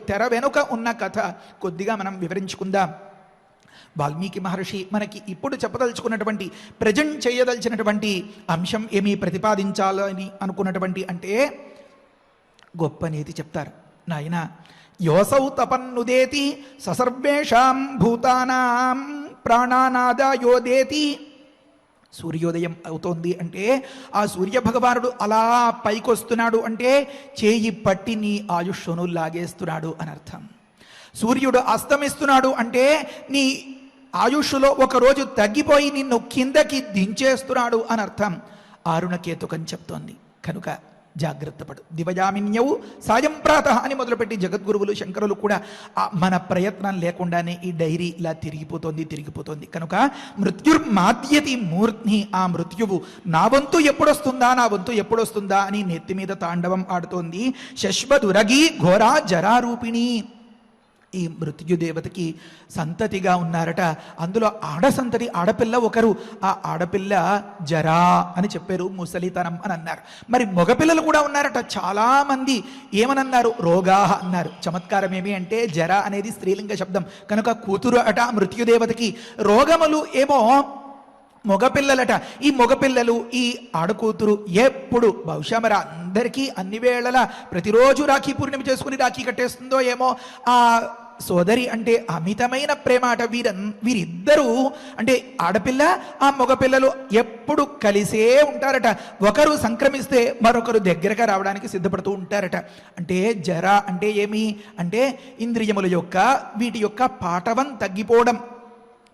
S1: తెర వెనుక ఉన్న కథ కొద్దిగా మనం వివరించుకుందాం. వాల్మీకి మహర్షి మనకి ఇప్పుడు చెప్పదలుచుకున్నటువంటి, ప్రజెంట్ చేయదలిచినటువంటి అంశం ఏమీ ప్రతిపాదించాలని అనుకున్నటువంటి అంటే గొప్ప నీతి చెప్తారు. నాయన, యోసౌ తపన్నుదేతి ససర్వేషాం భూతానాం ప్రాణానాదాయోదేతి. సూర్యోదయం అవుతోంది అంటే ఆ సూర్య భగవానుడు అలా పైకొస్తున్నాడు అంటే చేయి పట్టి నీ ఆయుష్ను లాగేస్తున్నాడు అని అర్థం. సూర్యుడు అస్తమిస్తున్నాడు అంటే నీ ఆయుష్లో ఒకరోజు తగ్గిపోయి నిన్ను కిందకి దించేస్తున్నాడు అని అర్థం. ఆరుణకేతుకని చెప్తోంది. కనుక జాగ్రత్త పడు. దివయామిన్యవు సాయం ప్రాతః అని మొదలుపెట్టి జగద్గురువులు శంకరులు కూడా మన ప్రయత్నం లేకుండానే ఈ డైరీ ఇలా తిరిగిపోతోంది. కనుక మృత్యుర్మాద్యతి మూర్ధ్ని, ఆ మృత్యువు నా వంతు ఎప్పుడొస్తుందా అని నెత్తి మీద తాండవం ఆడుతోంది. శశ్వదురగి ఘోరా జరారూపిణి. ఈ మృత్యుదేవతకి సంతతిగా ఉన్నారట. అందులో ఆడసంతతి, ఆడపిల్ల ఒకరు. ఆ ఆడపిల్ల జరా అని చెప్పారు, ముసలితనం అని అన్నారు. మరి మగపిల్లలు కూడా ఉన్నారట చాలామంది. ఏమనన్నారు? రోగాహ అన్నారు. చమత్కారం ఏమి అంటే జరా అనేది స్త్రీలింగ శబ్దం కనుక కూతురు అట మృత్యుదేవతకి. రోగములు ఏమో మగపిల్లలట. ఈ మగపిల్లలు, ఈ ఆడకూతురు ఎప్పుడు బహుశా మరి అందరికీ అన్ని వేళలా ప్రతిరోజు రాఖీ పూర్ణిమ చేసుకుని రాఖీ కట్టేస్తుందో ఏమో. ఆ సోదరి అంటే అమితమైన ప్రేమ అట. వీరిద్దరూ అంటే ఆడపిల్ల, ఆ మగపిల్లలు ఎప్పుడు కలిసే ఉంటారట. ఒకరు సంక్రమిస్తే మరొకరు దగ్గరగా రావడానికి సిద్ధపడుతూ ఉంటారట. అంటే జర అంటే ఏమి అంటే ఇంద్రియముల యొక్క, వీటి యొక్క పాటవం తగ్గిపోవడం,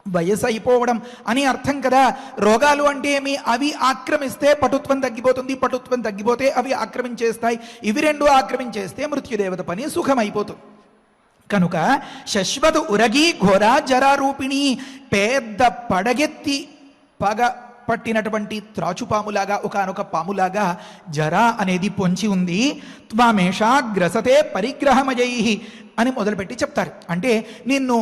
S1: వయసు అయిపోవడం అని అర్థం కదా. రోగాలు అంటే ఏమి? అవి ఆక్రమిస్తే పటుత్వం తగ్గిపోతుంది, పటుత్వం తగ్గిపోతే అవి ఆక్రమించేస్తాయి. ఇవి రెండు ఆక్రమించేస్తే మృత్యుదేవత పని సుఖమైపోతుంది. కనుక శశ్వత ఉరగి ఘోరా జరారూపిణి, పెద్ద పడగెత్తి పగ పట్టినటువంటి త్రాచుపాములాగా, ఒకనొక పాములాగా జరా అనేది పొంచి ఉంది. త్వామేషా గ్రసతే పరిగ్రహమయై అని మొదలుపెట్టి చెప్తారు. అంటే నిన్ను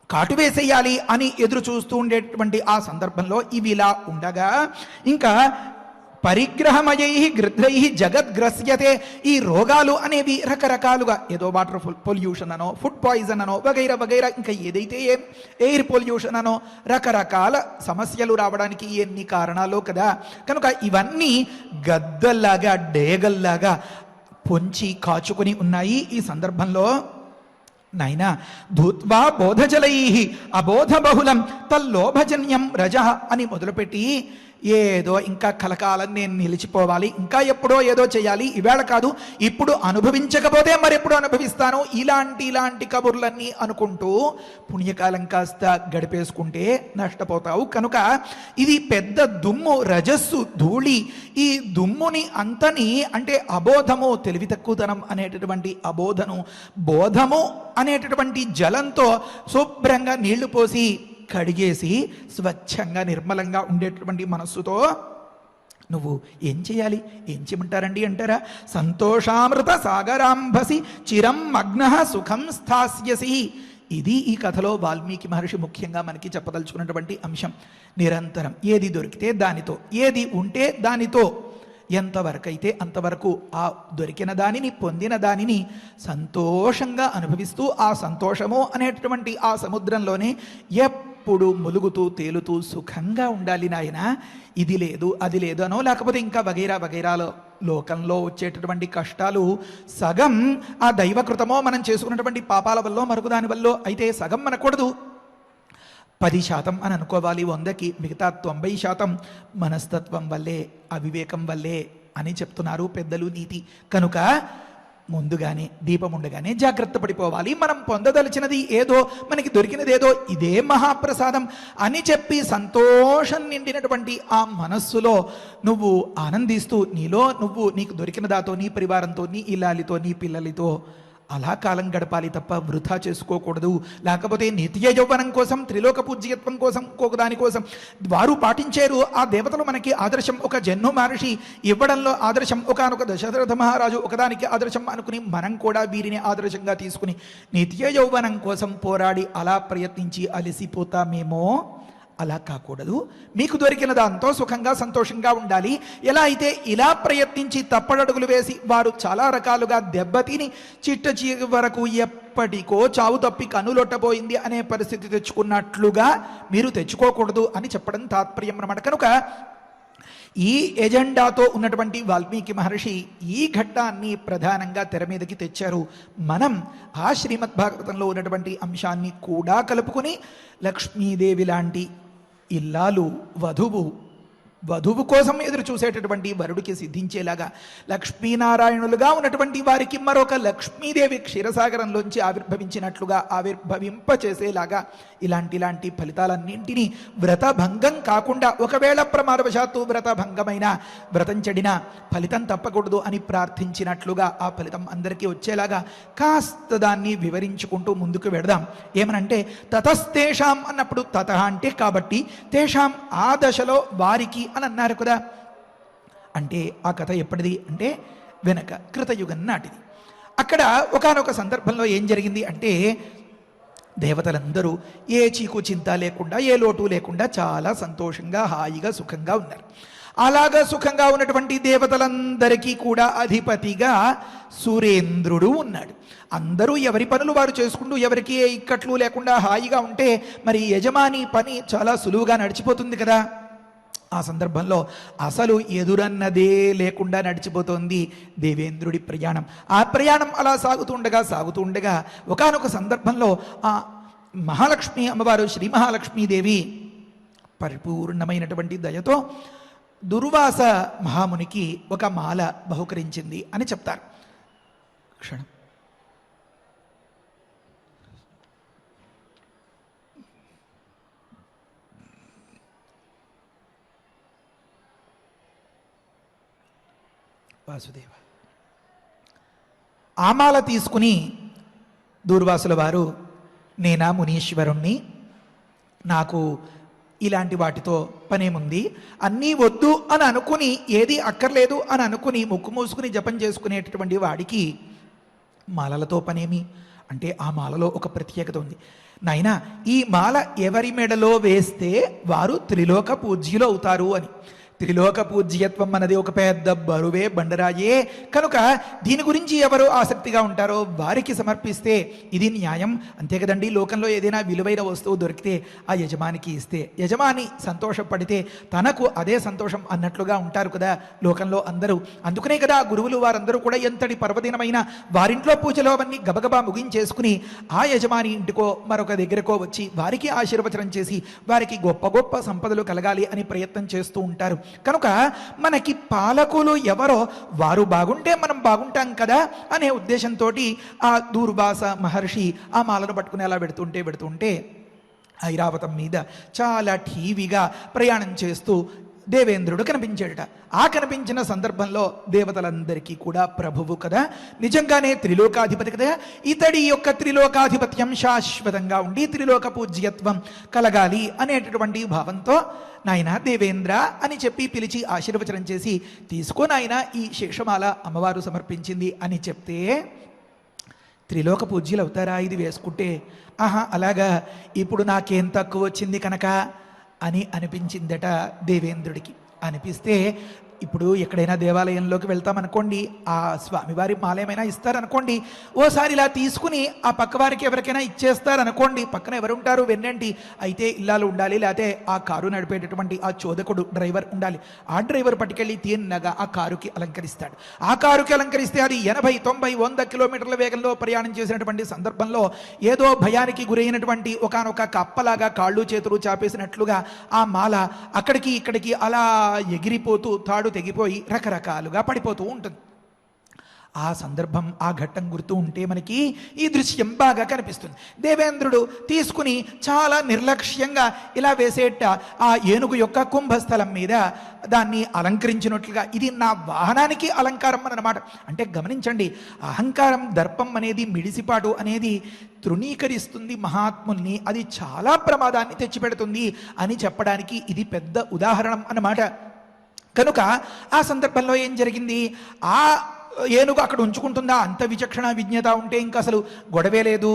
S1: కాటు వేసేయాలి అని ఎదురు చూస్తూ ఉండేటువంటి ఆ సందర్భంలో ఇవి ఇలా ఉండగా ఇంకా పరిగ్రహమయై గృధ్రై జగద్గ్రస్యతే. ఈ రోగాలు అనేవి రకరకాలుగా, ఏదో వాటర్ పొల్యూషన్ అనో, ఫుడ్ పాయిజన్ అనో, వగైరా వగైరా, ఇంకా ఏదైతే ఎయిర్ పొల్యూషన్ అనో, రకరకాల సమస్యలు రావడానికి ఎన్ని కారణాలు కదా. కనుక ఇవన్నీ గద్దల్లాగా, డేగల్లాగా పొంచి కాచుకొని ఉన్నాయి. ఈ సందర్భంలో నాయన ధూత్వా బోధజలై అబోధ బహుళం తల్లోభజన్యం రజ అని మొదలుపెట్టి ఏదో ఇంకా కలకాలం నేను నిలిచిపోవాలి, ఇంకా ఎప్పుడో ఏదో చేయాలి, ఈవేళ కాదు ఇప్పుడు అనుభవించకపోతే మరెప్పుడు అనుభవిస్తాను, ఇలాంటి కబుర్లన్నీ అనుకుంటూ పుణ్యకాలం కాస్త గడిపేసుకుంటే నష్టపోతావు. కనుక ఇది పెద్ద దుమ్ము, రజస్సు, ధూళి. ఈ దుమ్ముని అంతని అంటే అబోధము, తెలివి తక్కువతనం అనేటటువంటి అబోధను బోధము అనేటటువంటి జలంతో శుభ్రంగా నీళ్లు పోసి కడిగేసి స్వచ్ఛంగా నిర్మలంగా ఉండేటటువంటి మనస్సుతో నువ్వు ఏం చేయాలి? ఏం చేయమంటారండి అంటారా? సంతోషామృత సాగరాంభసి చిరం మగ్న సుఖం స్థాస్యసి. ఇది ఈ కథలో వాల్మీకి మహర్షి ముఖ్యంగా మనకి చెప్పదలుచుకున్నటువంటి అంశం. నిరంతరం ఏది దొరికితే దానితో, ఏది ఉంటే దానితో, ఎంతవరకైతే అంతవరకు ఆ దొరికిన దానిని, పొందిన దానిని సంతోషంగా అనుభవిస్తూ ఆ సంతోషము అనేటటువంటి ఆ సముద్రంలోనే ఎప్పుడు ములుగుతూ తేలుతూ సుఖంగా ఉండాలి నాయన. ఇది లేదు అది లేదు అనో, లేకపోతే ఇంకా వగైరా వగైరాలో లోకంలో వచ్చేటటువంటి కష్టాలు సగం ఆ దైవకృతమో మనం చేసుకున్నటువంటి పాపాల వల్ల మరొక దాని వల్ల అయితే సగం మనకూడదు. 10% అని అనుకోవాలి 100కి, మిగతా 90% మనస్తత్వం వల్లే, అవివేకం వల్లే అని చెప్తున్నారు పెద్దలు నీతి. కనుక ముందుగానే దీపం ఉండగానే జాగ్రత్త పడిపోవాలి. మనం పొందదలిచినది ఏదో, మనకి దొరికినది ఏదో, ఇదే మహాప్రసాదం అని చెప్పి సంతోషం నిండినటువంటి ఆ మనస్సులో నువ్వు ఆనందిస్తూ నీలో నువ్వు, నీకు దొరికిన దాతో, నీ పరివారంతో, నీ ఇల్లాలితో, నీ పిల్లలతో అలా కాలం గడపాలి తప్ప వృధా చేసుకోకూడదు. లేకపోతే నిత్య యౌవనం కోసం, త్రిలోక పూజ్యత్వం కోసం, ఇంకొక దానికోసం వారు పాటించారు. ఆ దేవతలు మనకి ఆదర్శం. ఒక జన్మ మహర్షి ఇవ్వడంలో ఆదర్శం, ఒకనొక దశరథ మహారాజు ఒకదానికి ఆదర్శం అనుకుని మనం కూడా వీరిని ఆదర్శంగా తీసుకుని నిత్య యౌవనం కోసం పోరాడి అలా ప్రయత్నించి అలసిపోతామేమో అలా కాకూడదు. మీకు దొరికిన దాంతో సుఖంగా సంతోషంగా ఉండాలి. ఎలా అయితే ఇలా ప్రయత్నించి తప్పడడుగులు వేసి వారు చాలా రకాలుగా దెబ్బతిని చిట్ట వరకు ఎప్పటికో చావు తప్పి కనులొట్టబోయింది అనే పరిస్థితి తెచ్చుకున్నట్లుగా మీరు తెచ్చుకోకూడదు అని చెప్పడం తాత్పర్యం అన్నమాట. కనుక ఈ ఎజెండాతో ఉన్నటువంటి వాల్మీకి మహర్షి ఈ ఘట్టాన్ని ప్రధానంగా తెర మీదకి తెచ్చారు. మనం ఆ శ్రీమద్ భాగవతంలో ఉన్నటువంటి అంశాన్ని కూడా కలుపుకొని లక్ష్మీదేవి లాంటి ఇల్లాలు వధువు కోసం ఎదురు చూసేటటువంటి వరుడికి సిద్ధించేలాగా లక్ష్మీనారాయణులుగా ఉన్నటువంటి వారికి మరొక లక్ష్మీదేవి క్షీరసాగరంలోంచి ఆవిర్భవించినట్లుగా ఆవిర్భవింపచేసేలాగా ఇలాంటి ఫలితాలన్నింటినీ వ్రతభంగం కాకుండా, ఒకవేళ ప్రమాదవశాత్తు వ్రతభంగమైన వ్రతం చెడిన ఫలితం తప్పకూడదు అని ప్రార్థించినట్లుగా ఆ ఫలితం అందరికీ వచ్చేలాగా కాస్త దాన్ని వివరించుకుంటూ ముందుకు వెడదాం. ఏమనంటే తతస్తేషాం అన్నప్పుడు తత అంటే కాబట్టి, తేషాం ఆ దశలో వారికి అని అన్నారు కదా. అంటే ఆ కథ ఎప్పటిది అంటే వెనక కృతయుగం నాటిది. అక్కడ ఒకానొక సందర్భంలో ఏం జరిగింది అంటే దేవతలందరూ ఏ చీకు చింత లేకుండా ఏ లోటు లేకుండా చాలా సంతోషంగా హాయిగా సుఖంగా ఉన్నారు. అలాగా సుఖంగా ఉన్నటువంటి దేవతలందరికీ కూడా అధిపతిగా సురేంద్రుడు ఉన్నాడు. అందరూ ఎవరి పనులు వారు చేసుకుంటూ ఎవరికి ఏ ఇక్కట్లు లేకుండా హాయిగా ఉంటే మరి యజమాని పని చాలా సులువుగా నడిచిపోతుంది కదా. ఆ సందర్భంలో అసలు ఎదురన్నదే లేకుండా నడిచిపోతోంది దేవేంద్రుడి ప్రయాణం. ఆ ప్రయాణం అలా సాగుతూ ఉండగా ఒకానొక సందర్భంలో ఆ మహాలక్ష్మి అమ్మవారు శ్రీ మహాలక్ష్మీదేవి పరిపూర్ణమైనటువంటి దయతో దుర్వాస మహామునికి ఒక మాల బహుకరించింది అని చెప్తారు. క్షణం. వాసుదేవ ఆమాల తీసుకుని దూర్వాసుల వారు, నేనా మునీశ్వరుణ్ణి, నాకు ఇలాంటి వాటితో పనేముంది, అన్నీ వద్దు అని అనుకుని ఏది అక్కర్లేదు అని అనుకుని ముక్కు మూసుకుని జపం చేసుకునేటటువంటి వాడికి మాలలతో పనేమి అంటే ఆ మాలలో ఒక ప్రత్యేకత ఉంది. నాయనా, ఈ మాల ఎవరి మెడలో వేస్తే వారు త్రిలోక పూజ్యులు అవుతారు అని. త్రిలోక పూజ్యత్వం అన్నది ఒక పెద్ద బరువే, బండరాయే. కనుక దీని గురించి ఎవరు ఆసక్తిగా ఉంటారో వారికి సమర్పిస్తే ఇది న్యాయం. అంతే కదండి. లోకంలో ఏదైనా విలువైన వస్తువు దొరికితే ఆ యజమానికి ఇస్తే యజమాని సంతోషపడితే తనకు అదే సంతోషం అన్నట్లుగా ఉంటారు కదా లోకంలో అందరూ. అందుకనే కదా గురువులు వారందరూ కూడా ఎంతటి పర్వదినమైన వారింట్లో పూజలో అవన్నీ గబగబా ముగించేసుకుని ఆ యజమాని ఇంటికో మరొక దగ్గరకో వచ్చి వారికి ఆశీర్వచనం చేసి వారికి గొప్ప గొప్ప సంపదలు కలగాలి అని ప్రయత్నం చేస్తూ ఉంటారు. కనుక మనకి పాలకులు ఎవరో వారు బాగుంటే మనం బాగుంటాం కదా అనే ఉద్దేశంతో ఆ దూర్వాస మహర్షి ఆ మాలను పట్టుకుని అలా పెడుతుంటే ఐరావతం మీద చాలా ఠీవిగా ప్రయాణం చేస్తూ దేవేంద్రుడు కనిపించాడట. ఆ కనిపించిన సందర్భంలో దేవతలందరికీ కూడా ప్రభువు కదా, నిజంగానే త్రిలోకాధిపతి కదా. ఇతడి యొక్క త్రిలోకాధిపత్యం శాశ్వతంగా ఉండి త్రిలోక పూజ్యత్వం కలగాలి అనేటటువంటి భావంతో నాయన దేవేంద్ర అని చెప్పి పిలిచి ఆశీర్వచనం చేసి తీసుకో నాయన ఈ శేషమాల అమ్మవారు సమర్పించింది అని చెప్తే, త్రిలోక పూజ్యులు అవుతారా ఇది వేసుకుంటే? ఆహా అలాగా, ఇప్పుడు నాకేం తక్కువ వచ్చింది కనుక అని అనిపించిందట దేవేంద్రుడికి. అనిపిస్తే ఇప్పుడు ఎక్కడైనా దేవాలయంలోకి వెళ్తామనుకోండి, ఆ స్వామివారి మాల ఏమైనా ఇస్తారనుకోండి, ఓసారి ఇలా తీసుకుని ఆ పక్క వారికి ఎవరికైనా ఇచ్చేస్తారనుకోండి, పక్కన ఎవరుంటారు వెన్నంటి, అయితే ఇల్లాలు ఉండాలి, లేకపోతే ఆ కారు నడిపేటటువంటి ఆ చోదకుడు డ్రైవర్ ఉండాలి. ఆ డ్రైవర్ పట్టుకెళ్ళి తిన్నగా ఆ కారుకి అలంకరిస్తాడు. ఆ కారుకి అలంకరిస్తే అది 80, 90, 100 కిలోమీటర్ల వేగంలో ప్రయాణం చేసినటువంటి సందర్భంలో ఏదో భయానికి గురైనటువంటి ఒకానొక కప్పలాగా కాళ్ళు చేతులు చాపేసినట్లుగా ఆ మాల అక్కడికి ఇక్కడికి అలా ఎగిరిపోతూ తాడు తెగిపోయి రకరకాలుగా పడిపోతూ ఉంటుంది. ఆ సందర్భం ఆ ఘట్టం గుర్తు ఉంటే మనకి ఈ దృశ్యం బాగా కనిపిస్తుంది. దేవేంద్రుడు తీసుకుని చాలా నిర్లక్ష్యంగా ఇలా వేసేట ఆ ఏనుగు యొక్క కుంభస్థలం మీద దాన్ని అలంకరించినట్లుగా, ఇది నా వాహనానికి అలంకారం అన్నమాట. అంటే గమనించండి, అహంకారం దర్పం అనేది మిడిసిపాటు అనేది తృణీకరిస్తుంది మహాత్ముల్ని, అది చాలా ప్రమాదాన్ని తెచ్చిపెడుతుంది అని చెప్పడానికి ఇది పెద్ద ఉదాహరణం అన్నమాట. కనుక ఆ సందర్భంలో ఏం జరిగింది, ఆ ఏనుగు అక్కడ ఉంచుకుంటుందా? అంత విచక్షణ విజ్ఞత ఉంటే ఇంకా అసలు గొడవే లేదు.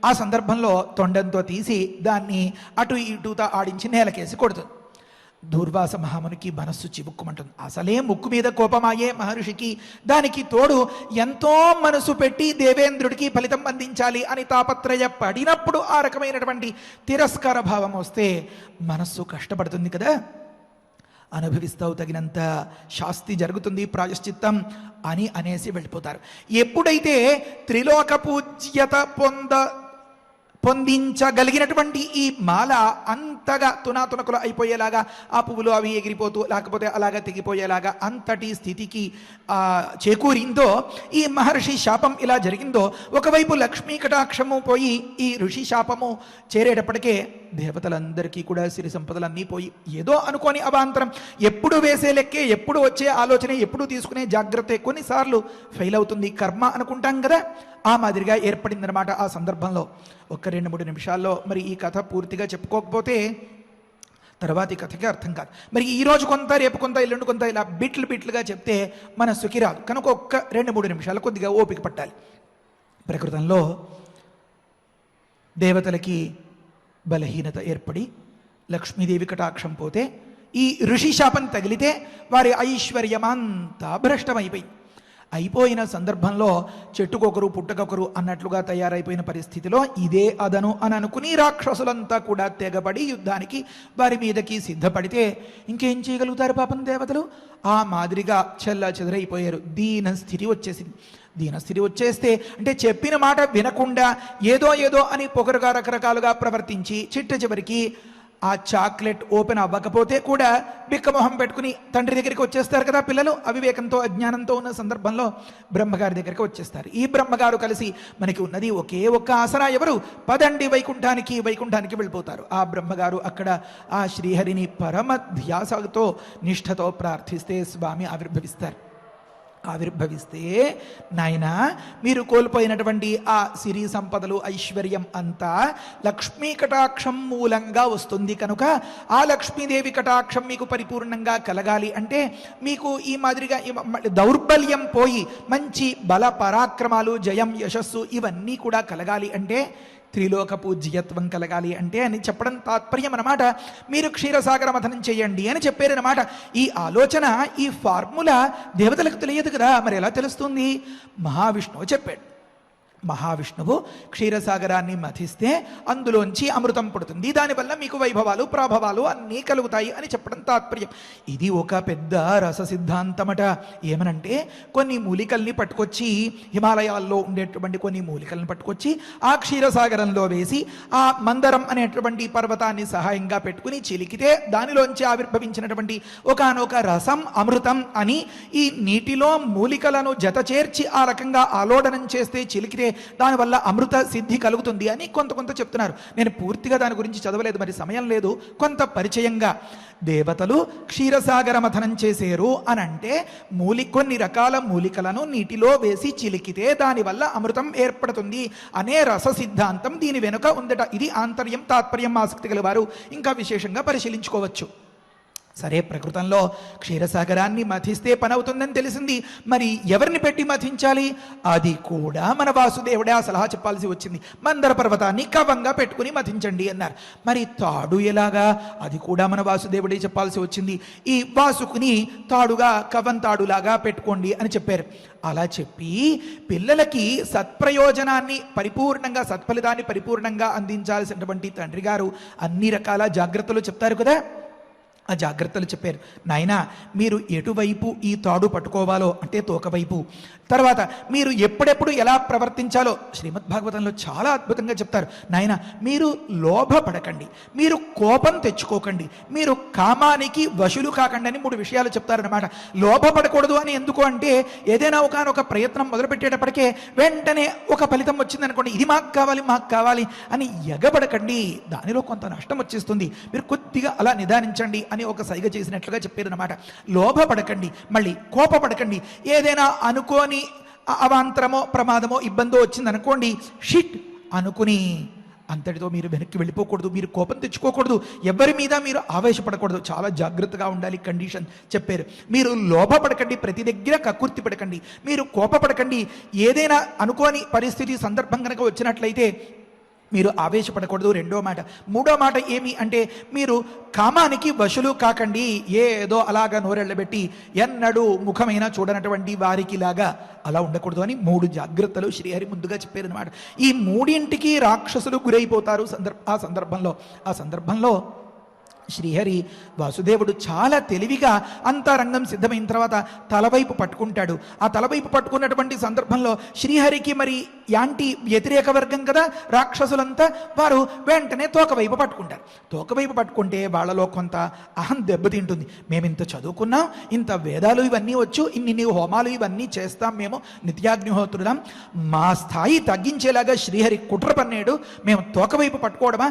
S1: ఆ సందర్భంలో తొండంతో తీసి దాన్ని అటు ఇటుతో ఆడించి నేలకేసి కొడుతుంది. దూర్వాస మహామునికి మనస్సు చివుక్కుమంటుంది. అసలే ముక్కు మీద కోపమాయే మహర్షికి, దానికి తోడు ఎంతో మనసు పెట్టి దేవేంద్రుడికి ఫలితం అందించాలి అని తాపత్రయపడినప్పుడు ఆ రకమైనటువంటి తిరస్కార భావం వస్తే మనస్సు కష్టపడుతుంది కదా. అనుభవిస్తావు, తగినంత శాస్తి జరుగుతుంది, ప్రాయశ్చిత్తం అని అనేసి వెళ్ళిపోతారు. ఎప్పుడైతే త్రిలోక పూజ్యత పొందించగలిగినటువంటి ఈ మాల అంతగా తునాతునకులు అయిపోయేలాగా, ఆ పువ్వులు అవి ఎగిరిపోతూ లేకపోతే అలాగా తెగిపోయేలాగా అంతటి స్థితికి చేకూరిందో, ఈ మహర్షి శాపం ఇలా జరిగిందో, ఒకవైపు లక్ష్మీ కటాక్షము పోయి ఈ ఋషి శాపము చేరేటప్పటికే దేవతలందరికీ కూడా సిరి సంపదలన్నీ పోయి ఏదో అనుకోని అవాంతరం, ఎప్పుడు వేసే లెక్కే, ఎప్పుడు వచ్చే ఆలోచన, ఎప్పుడు తీసుకునే జాగ్రత్త కొన్నిసార్లు ఫెయిల్ అవుతుంది. కర్మ అనుకుంటాం కదా, ఆ మాదిరిగా ఏర్పడిందనమాట ఆ సందర్భంలో. 1-2-3 నిమిషాల్లో మరి ఈ కథ పూర్తిగా చెప్పుకోకపోతే తర్వాతి కథకి అర్థం కాదు. మరి ఈరోజు కొంత, రేపు కొంత, ఎల్లుండి కొంత, ఇలా బిట్లుగా చెప్తే మనస్సుకి రాదు. కనుక 1-2-3 నిమిషాలు కొద్దిగా ఓపిక పట్టాలి. ప్రకృతంలో దేవతలకి బలహీనత ఏర్పడి లక్ష్మీదేవి కటాక్షం పోతే, ఈ ఋషి శాపం తగిలితే వారి ఐశ్వర్యమంతా భ్రష్టమైపోయింది. అయిపోయిన సందర్భంలో చెట్టుకొకరు పుట్టకొకరు అన్నట్లుగా తయారైపోయిన పరిస్థితిలో ఇదే అదను అని అనుకుని రాక్షసులంతా కూడా తెగబడి యుద్ధానికి వారి మీదకి సిద్ధపడితే ఇంకేం చేయగలుగుతారు పాపం దేవతలు? ఆ మాదిరిగా చెల్లా చెదరైపోయారు. దీనస్థితి వచ్చేసింది. దీనస్థితి వచ్చేస్తే అంటే చెప్పిన మాట వినకుండా ఏదో అని పొగరుగా రకరకాలుగా ప్రవర్తించి చిట్ట చివరికి ఆ చాక్లెట్ ఓపెన్ అవ్వకపోతే కూడా బిక్కమొహం పెట్టుకుని తండ్రి దగ్గరికి వచ్చేస్తారు కదా పిల్లలు. అవివేకంతో అజ్ఞానంతో ఉన్న సందర్భంలో బ్రహ్మగారి దగ్గరికి వచ్చేస్తారు. ఈ బ్రహ్మగారు కలిసి మనకి ఉన్నది ఒకే ఒక్క ఆసరా, ఎవరు? పదండి వైకుంఠానికి వెళ్ళిపోతారు. ఆ బ్రహ్మగారు అక్కడ ఆ శ్రీహరిని పరమ ధ్యాసతో నిష్ఠతో ప్రార్థిస్తే స్వామి ఆవిర్భవిస్తే నాయన మీరు కోల్పోయినటువంటి ఆ సిరి సంపదలు, ఐశ్వర్యం అంతా లక్ష్మీ కటాక్షం మూలంగా వస్తుంది. కనుక ఆ లక్ష్మీదేవి కటాక్షం మీకు పరిపూర్ణంగా కలగాలి అంటే, మీకు ఈ మాదిరిగా దౌర్బల్యం పోయి మంచి బల పరాక్రమాలు, జయం, యశస్సు ఇవన్నీ కూడా కలగాలి అంటే, త్రిలోక పూజ్యత్వం కలగాలి అంటే అని చెప్పడం తాత్పర్యం అన్నమాట. మీరు క్షీరసాగర మథనం చేయండి అని చెప్పారన్నమాట. ఈ ఆలోచన, ఈ ఫార్ములా దేవతలకు తెలియదు కదా, మరి ఎలా తెలుస్తుంది? మహావిష్ణువు చెప్పాడు. మహావిష్ణువు క్షీరసాగరాన్ని మథిస్తే అందులోంచి అమృతం పుడుతుంది, దానివల్ల మీకు వైభవాలు, ప్రాభవాలు అన్నీ కలుగుతాయి అని చెప్పడం తాత్పర్యం. ఇది ఒక పెద్ద రస సిద్ధాంతమట. ఏమనంటే, కొన్ని మూలికల్ని పట్టుకొచ్చి, హిమాలయాల్లో ఉండేటువంటి కొన్ని మూలికల్ని పట్టుకొచ్చి ఆ క్షీరసాగరంలో వేసి ఆ మందరం అనేటువంటి పర్వతాన్ని సహాయంగా పెట్టుకుని చిలికితే దానిలోంచి ఆవిర్భవించినటువంటి ఒకానొక రసం అమృతం అని, ఈ నీటిలో మూలికలను జత చేర్చి ఆ రకంగా ఆలోడనం చేస్తే, చిలికితే దానివల్ల అమృత సిద్ధి కలుగుతుంది అని కొంత చెప్తున్నారు. నేను పూర్తిగా దాని గురించి చదవలేదు, మరి సమయం లేదు. కొంత పరిచయంగా దేవతలు క్షీరసాగర మథనం చేసేరు అని అంటే, కొన్ని రకాల మూలికలను నీటిలో వేసి చిలికితే దానివల్ల అమృతం ఏర్పడుతుంది అనే రస సిద్ధాంతం దీని వెనుక ఉందట. ఇది ఆంతర్యం, తాత్పర్యం ఆసక్తి గలవారు ఇంకా విశేషంగా పరిశీలించుకోవచ్చు. సరే, ప్రకృతంలో క్షీరసాగరాన్ని మథిస్తే పని అవుతుందని తెలిసింది. మరి ఎవరిని పెట్టి మథించాలి? అది కూడా మన వాసుదేవుడే ఆ సలహా చెప్పాల్సి వచ్చింది. మందర పర్వతాన్ని కవంగా పెట్టుకుని మథించండి అన్నారు. మరి తాడు ఎలాగా? అది కూడా మన వాసుదేవుడే చెప్పాల్సి వచ్చింది. ఈ వాసుకుని తాడుగా, కవం తాడులాగా పెట్టుకోండి అని చెప్పారు. అలా చెప్పి పిల్లలకి సత్ప్రయోజనాన్ని పరిపూర్ణంగా, సత్ఫలితాన్ని పరిపూర్ణంగా అందించాల్సినటువంటి తండ్రి గారు అన్ని రకాల జాగ్రత్తలు చెప్తారు కదా. ఆ జాగ్రత్తలు చెప్పారు. నాయనా, మీరు ఎటువైపు ఈ తాడు పట్టుకోవాలో అంటే తోకవైపు, తర్వాత మీరు ఎప్పుడెప్పుడు ఎలా ప్రవర్తించాలో శ్రీమద్భాగవతంలో చాలా అద్భుతంగా చెప్తారు. నాయన, మీరు లోభపడకండి, మీరు కోపం తెచ్చుకోకండి, మీరు కామానికి వశులు కాకండి అని 3 విషయాలు చెప్తారనమాట. లోభపడకూడదు అని ఎందుకు అంటే, ఏదైనా ఒక ప్రయత్నం మొదలుపెట్టేటప్పటికే వెంటనే ఒక ఫలితం వచ్చిందనుకోండి, ఇది మాకు కావాలి అని ఎగబడకండి, దానిలో కొంత నష్టం వచ్చేస్తుంది, మీరు కొద్దిగా అలా నిదానించండి అని ఒక సైగ చేసినట్లుగా చెప్పారనమాట. లోభపడకండి, మళ్ళీ కోపపడకండి. ఏదైనా అనుకోని అవాంతరమో, ప్రమాదమో, ఇబ్బందో వచ్చిందనుకోండి, షిట్ అనుకుని అంతటితో మీరు వెనక్కి వెళ్ళిపోకూడదు, మీరు కోపం తెచ్చుకోకూడదు, ఎవరి మీద మీరు ఆవేశపడకూడదు, చాలా జాగ్రత్తగా ఉండాలి. కండిషన్ చెప్పారు. మీరు లోభపడకండి, ప్రతి దగ్గర కక్కుర్తి పడకండి, మీరు కోపపడకండి. ఏదైనా అనుకోని పరిస్థితి, సందర్భం కనుక వచ్చినట్లయితే మీరు ఆవేశపడకూడదు. రెండో మాట. మూడో మాట ఏమి అంటే, మీరు కామానికి వశులు కాకండి. ఏదో అలాగా నోరెళ్ళబెట్టి ఎన్నడూ ముఖమైనా చూడనటువంటి వారికి లాగా అలా ఉండకూడదు అని 3 జాగ్రత్తలు శ్రీహరి ముందుగా చెప్పారనమాట. ఈ మూడింటికి రాక్షసులు గురైపోతారు ఆ సందర్భంలో శ్రీహరి వాసుదేవుడు చాలా తెలివిగా అంతా రంగం సిద్ధమైన తర్వాత తలవైపు పట్టుకుంటాడు. ఆ తలవైపు పట్టుకున్నటువంటి సందర్భంలో శ్రీహరికి మరి యాంటి వ్యతిరేక వర్గం కదా రాక్షసులంతా, వారు వెంటనే తోకవైపు పట్టుకుంటారు. తోకవైపు పట్టుకుంటే వాళ్ళలో కొంత అహం దెబ్బతింటుంది. మేము ఇంత చదువుకున్నాం, ఇంత వేదాలు ఇవన్నీ వచ్చు, ఇన్ని హోమాలు ఇవన్నీ చేస్తాం, మేము నిత్యాగ్నిహోత్రులం, మా స్థాయి తగ్గించేలాగా శ్రీహరి కుట్ర పన్నాడు, మేము తోకవైపు పట్టుకోవడమా,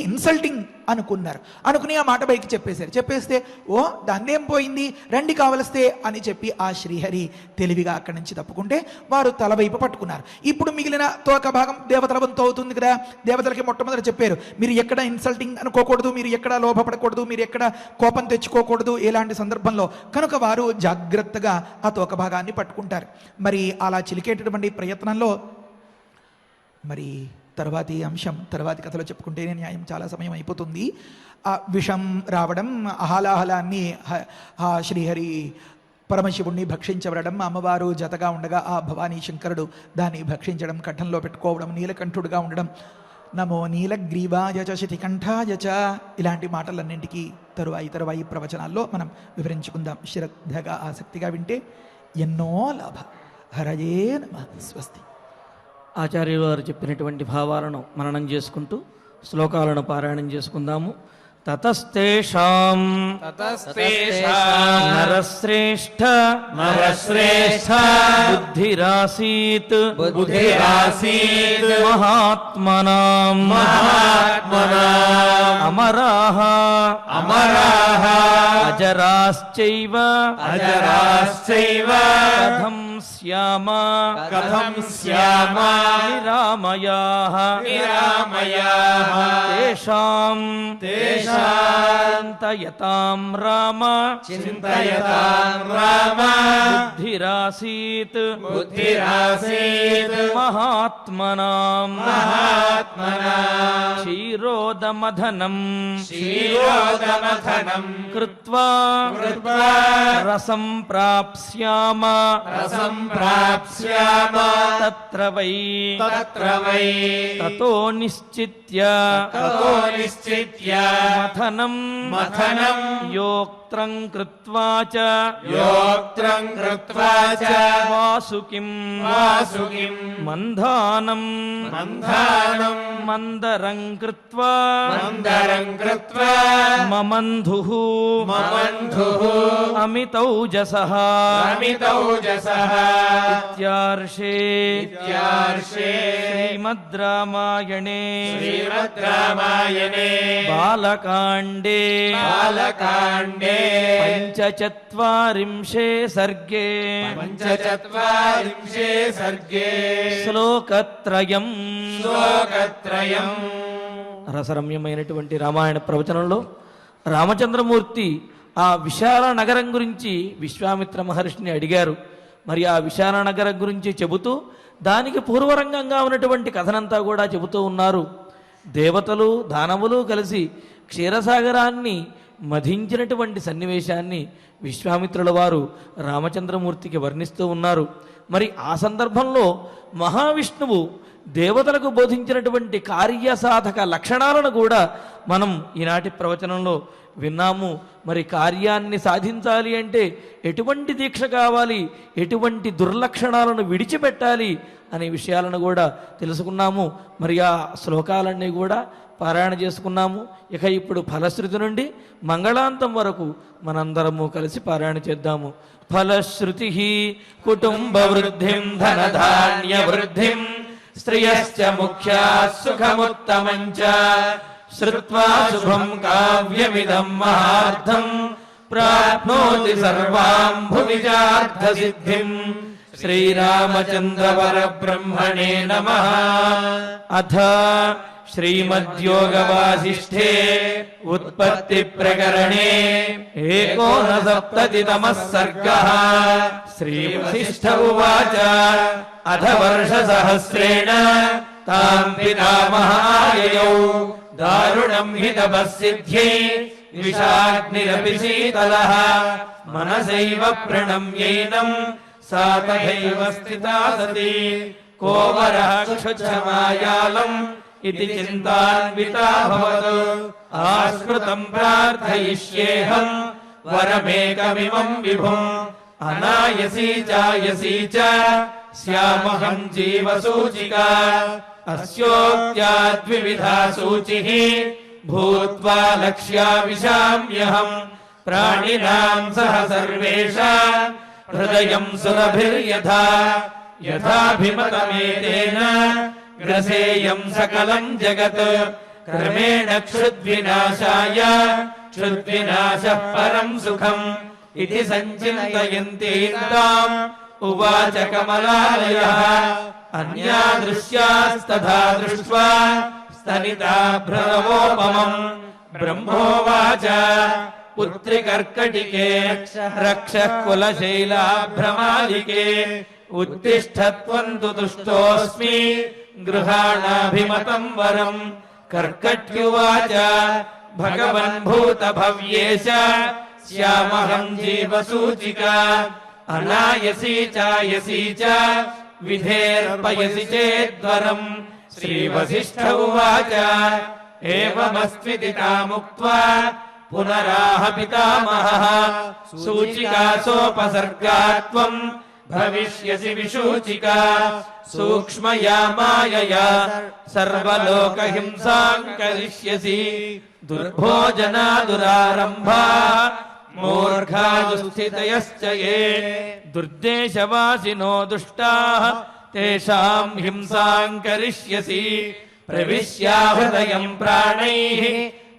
S1: ఇన్సల్టింగ్ అనుకుని ఆ మాట పైకి చెప్పేస్తే ఓ దాన్నేం పోయింది, రండి కావలిస్తే అని చెప్పి ఆ శ్రీహరి తెలివిగా అక్కడి నుంచి తప్పుకుంటే వారు తలవైపు పట్టుకున్నారు. ఇప్పుడు మిగిలిన తోక భాగం దేవతల వంతు అవుతుంది కదా. దేవతలకి మొట్టమొదటి చెప్పారు, మీరు ఎక్కడ ఇన్సల్టింగ్ అనుకోకూడదు, మీరు ఎక్కడ లోభపడకూడదు, మీరు ఎక్కడ కోపం తెచ్చుకోకూడదు ఎలాంటి సందర్భంలో. కనుక వారు జాగ్రత్తగా ఆ తోక భాగాన్ని పట్టుకుంటారు. మరి అలా చిలికేటటువంటి ప్రయత్నంలో మరి తర్వాతి అంశం, తర్వాతి కథలో చెప్పుకుంటేనే న్యాయం, చాలా సమయం అయిపోతుంది. ఆ విషం రావడం, అహలాహలాన్ని శ్రీహరి పరమశివుణ్ణి భక్షించబడడం, అమ్మవారు జతగా ఉండగా ఆ భవానీ శంకరుడు దాన్ని భక్షించడం, కంఠంలో పెట్టుకోవడం, నీలకంఠుడుగా ఉండడం, నమో నీలగ్రీవాయ చ శితికంఠాయ చ, ఇలాంటి మాటలన్నింటికీ తరువాయి ప్రవచనాల్లో మనం వివరించుకుందాం. శ్రద్ధగా ఆసక్తిగా వింటే ఎన్నో లాభ. హరయే నమః. స్వస్తి.
S2: ఆచార్యులు వారు చెప్పినటువంటి భావాలను మననం చేసుకుంటూ శ్లోకాలను పారాయణం చేసుకుందాము. తతస్తేషాం నరశ్రేష్ఠ బుద్ధిరాసీత్ మహాత్మనాం అమరాః అజరాశ్చైవ కథం స్యామ నిరామయాః తేషాం చింతయతాం రామ బుద్ధిరాసీత్ మహాత్మనాం క్షీరోదమథనం కృత్వా రసం ప్రాప్స్యామ తత్ర వై తతో నిశ్చిత్య మథనం యోక్త్రం కృత్వా చ వాసుకిం మంధానం మందరం కృత్వా మమంధుః అమితౌజసః ఇత్యార్షే శ్రీమద్ రామాయణే బాలకాండే పంచచత్వారింశే సర్గే శ్లోకత్రయం. రసరమ్యమైనటువంటి రామాయణ ప్రవచనంలో రామచంద్రమూర్తి ఆ విశాల నగరం గురించి విశ్వామిత్ర మహర్షిని అడిగారు. మరి ఆ విశాల నగరం గురించి చెబుతూ దానికి పూర్వరంగంగా ఉన్నటువంటి కథనంతా కూడా చెబుతూ ఉన్నారు. దేవతలు దానవులు కలిసి క్షీరసాగరాన్ని మధించినటువంటి సన్నివేశాన్ని విశ్వామిత్రుల వారు రామచంద్రమూర్తికి వర్ణిస్తూ ఉన్నారు. మరి ఆ సందర్భంలో మహావిష్ణువు దేవతలకు బోధించినటువంటి కార్యసాధక లక్షణాలను కూడా మనం ఈనాటి ప్రవచనంలో విన్నాము. మరి కార్యాన్ని సాధించాలి అంటే ఎటువంటి దీక్ష కావాలి, ఎటువంటి దుర్లక్షణాలను విడిచిపెట్టాలి అనే విషయాలను కూడా తెలుసుకున్నాము. మరి ఆ శ్లోకాలన్నీ కూడా పారాయణ చేసుకున్నాము. ఇక ఇప్పుడు ఫలశ్రుతి నుండి మంగళాంతం వరకు మనందరము కలిసి పారాయణ చేద్దాము. ఫలశ్రుతి కుటుంబ వృద్ధిం ధనధాన్య వృద్ధిం శ్రియశ్చ ముఖ్యా సుఖముత్తమం చ శ్రుత్వా శుభం కావ్యమిదం మహార్థం ప్రాప్నోతి సర్వాం భువిజార్థ సిద్ధిం. శ్రీరామచంద్ర పరబ్రహ్మణే నమః. అథ శ్రీమద్యోగవాసిష్ఠే ఉత్పత్తి ప్రకరణే ఏకోనసప్తతితమః సర్గః. శ్రీ వసిష్ఠ ఉవాచ అథ వర్ష సహస్రేణ तां पितामहाययौ दारुणं हि तपःसिद्ध्यै विषाग्निरपि शीतलः मनसैव प्रणम्यैनं सा तथैव स्थिता सती को वरः क्षुच्छमायालम् इति चिन्तान्विताभवत् आस्मृतं प्रार्थयिष्येऽहं वरमेकमिमं विभुम् अनायसी चायसी च स्यामहं जीवसूचिका अस्योक्त्याद्विविधा सूचिः भूत्वा लक्ष्याविशाम्यहम् प्राणिनां सह सर्वेषां हृदयं सुरभिर्यथा यथाभिमतमेतेन ग्रसेयं सकलं जगत् क्रमेण क्षुद्विनाशाय क्षुद्विनाशः परं सुखम् इति सञ्चिन्तयन्तीन्ताम् उवाच कमलालयः अन्या दृश्यास्तथा दृष्ट्वा स्तनिता भ्रमोपमम् ब्रह्मोवाच पुत्रिकर्कटिके रक्षः कुलशैलाभ्रमालिके उत्तिष्ठत्वं तु तुष्टोऽस्मि गृहाणाभिमतं वरम् कर्कट्युवाच भगवन् भूतभव्येश स्यामहं जीवसूचिका अनायसी चायसी च विधेर्पयसि चेद्वरम् श्रीवसिष्ठ उवाच एवमस्त्विति तामुक्त्वा पुनराह पितामहः सूचिकासोपसर्गात्वम् भविष्यसि विशूचिका सूक्ष्मया मायया सर्वलोकहिंसां करिष्यसि दुर्भोजना दुरारम्भा मूर्खा दुःस्थितयश्च ये दुर्देशवासिनो दुष्टाः तेषां हिंसां करिष्यसि प्रविश्या हृदयं प्राणैः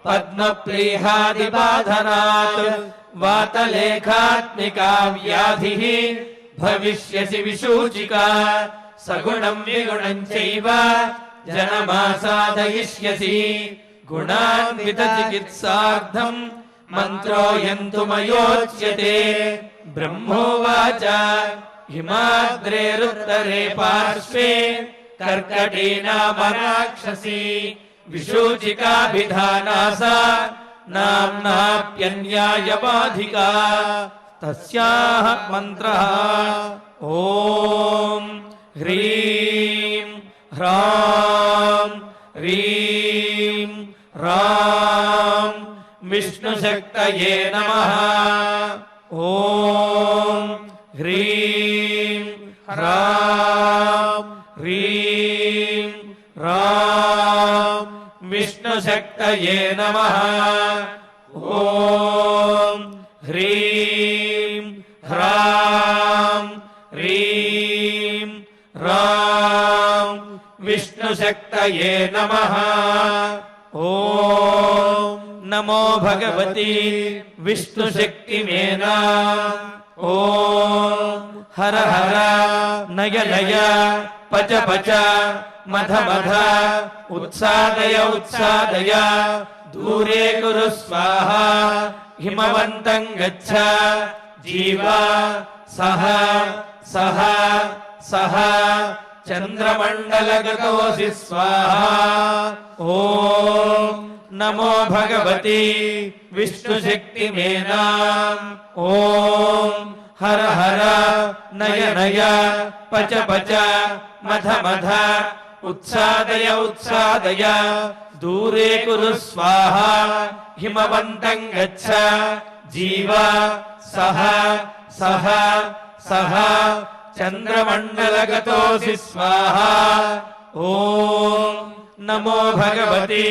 S2: पद्मप्लीहादिबाधनात् वातलेखात्मिका व्याधिः भविष्यसि विशूचिका सगुणं विगुणं चैव जनमासादयिष्यसि गुणान्वितचिकित्सार्थम् मन्त्रोऽयं तु मयोच्यते ब्रह्मोवाच हिमाद्रेरुत्तरे पार्श्वे कर्कटी नाम राक्षसी विशूचिकाभिधाना सा नाम्नाप्यन्यायबाधिका तस्याः मन्त्रः ॐ ह्रीं ह्रां ह्रीं ह्रां विष्णुशक्तये नमः ॐ ह्रीं ह्रां ह्रीं ह्रां विष्णुशक्तये नमः ॐ ह्रीं ह्रां ह्रीं ह्रां विष्णुशक्तये नमः ॐ नमो भगवती विष्णुशक्तिमेना ॐ हर हर नय नय पच पच मध मध उत्सादय उत्सादय दूरे कुरु स्वाहा हिमवन्तं गच्छ जीवा सह सह सह चन्द्रमण्डलगतोऽसि स्वाहा ॐ नमो भगवती विष्णुशक्तिमेना ॐ हर हर नय नय पच पच मध मध उत्सादय उत्सादय दूरे कुरु स्वाहा हिमवन्तं गच्छ जीवा सह सह सह चन्द्रमण्डलगतोऽसि स्वाहा ॐ नमो भगवती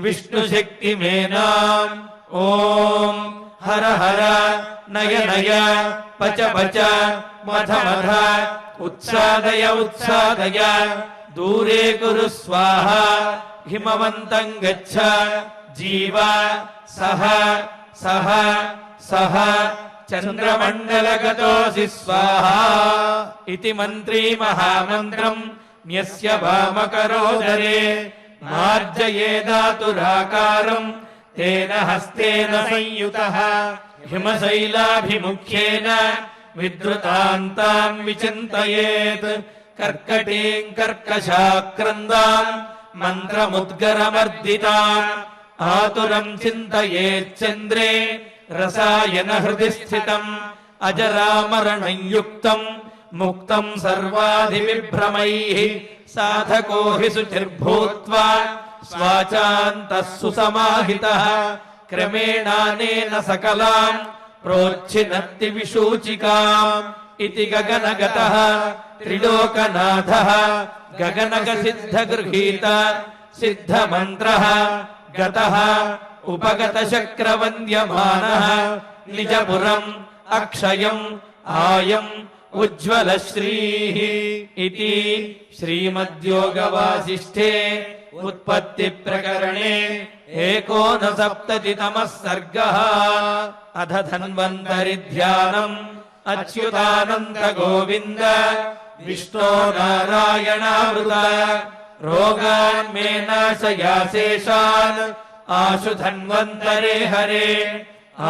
S2: विष्णुशक्तिमेना ॐ हर हर नय नय पच पच मध मध उत्सादय उत्सादय दूरे कुरु स्वाहा हिमवन्तं गच्छ जीवा सह सह सह चन्द्रमण्डलगतोऽसि स्वाहा इति मन्त्री महामन्त्रम् न्यस्य वामकरोदरे मार्जयेदातुराकारम् तेन हस्तेन संयुतः हिमशैलाभिमुख्येन विद्रुतान्ताम् विचिन्तयेत् कर्कटीम् कर्कशाक्रन्दाम् मन्त्रमुद्गरमर्दिताम् आतुरम् चिन्तयेच्चन्द्रे रसायन हृदि स्थितम् अजरामरणम् युक्तम् मुक्तम् सर्वाधिविभ्रमैः साधको हि शुचिर्भूत्वा स्वाचान्तः सुसमाहितः क्रमेणानेन सकलाम् प्रोच्छिनत्ति विशूचिकाम् इति गगनगतः त्रिलोकनाथः गगनगसिद्धगृहीत सिद्धमन्त्रः गतः उपगतशक्रवन्द्यमानः निजपुरम् अक्षयम् आयम् उज्ज्वलश्रीः इति श्रीमद्योगवासिष्ठे उत्पत्तिप्रकरणे 59तमः सर्गः। अथ धन्वन्तरिध्यानम् अच्युतानन्द गोविन्द विष्णो नारायणामृत रोगान्मे नाशयाशेषान् आशु धन्वन्तरे हरे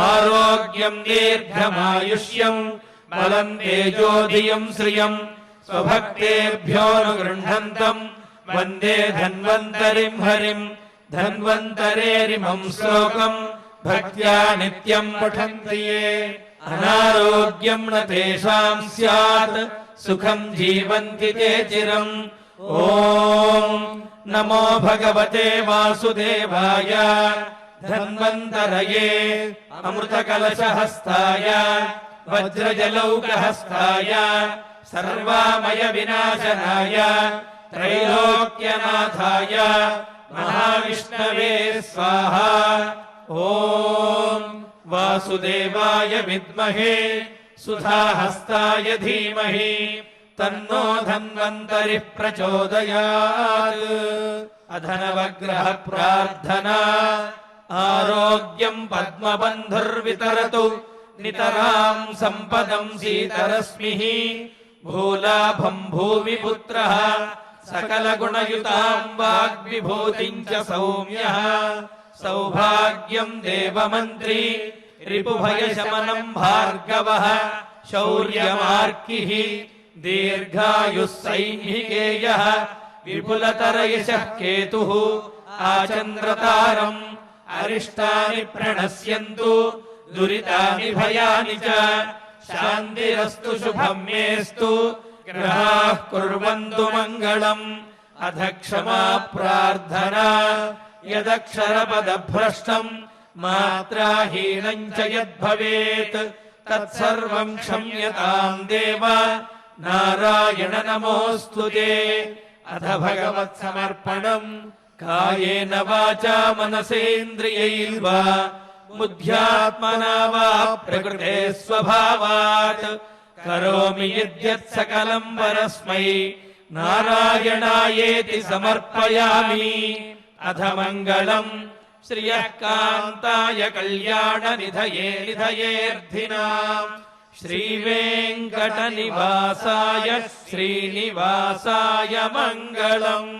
S2: आरोग्यम् दीर्घमायुष्यम् बलम् तेजोधियम् श्रियम् स्वभक्तेभ्योऽनुगृह्णन्तम् वन्दे धन्वन्तरिम् हरिम् धन्वन्तरेरिमम् श्लोकम् भक्त्या नित्यम् पठन्ति ये अनारोग्यम् न तेषाम् स्यात् सुखम् जीवन्ति ते चिरम्। ॐ नमो भगवते वासुदेवाय धन्वन्तरये अमृतकलशहस्ताय वज्रजलौकहस्ताय सर्वामय विनाशनाय त्रैलोक्यनाथाय महाविष्णवे स्वाहा। ॐ वासुदेवाय विद्महे सुधाहस्ताय धीमहि तन्नो धन्वन्तरिः प्रचोदयात्। अधनवग्रह प्रार्थना आरोग्यम् पद्मबन्धुर्वितरतु नितराम् सम्पदम् सीतरश्मिः भूलाभम् भूमिपुत्रः सकलगुणयुताम् वाग्विभूतिम् च सौम्यः सौभाग्यम् देवमन्त्री रिपुभयशमनम् भार्गवः शौर्यमार्किः दीर्घायुः सैनिकेयः विपुलतरयशः केतुः आचन्द्रतारम् अरिष्टानि प्रणश्यन्तु दुरितानि भयानि च शान्तिरस्तु शुभम् मेस्तु ग्रहाः कुर्वन्तु मङ्गलम्। अथ क्षमा प्रार्थना यदक्षरपदभ्रष्टम् मात्राहीनम् च यद्भवेत् तत्सर्वम् क्षम्यताम् देव नारायण नमोऽस्तु ते। अथ भगवत्समर्पणम् कायेन वाचा मनसेन्द्रियैर्वा बुद्ध्यात्मना वा प्रकृते स्वभावात् करोमि यद्यत् सकलम् परस्मै नारायणायेति समर्पयामि। अथ मङ्गलम् श्रियः कान्ताय कल्याणनिधये निधयेऽर्थिनाम् श्रीवेङ्कटनिवासाय श्रीनिवासाय मङ्गलम्।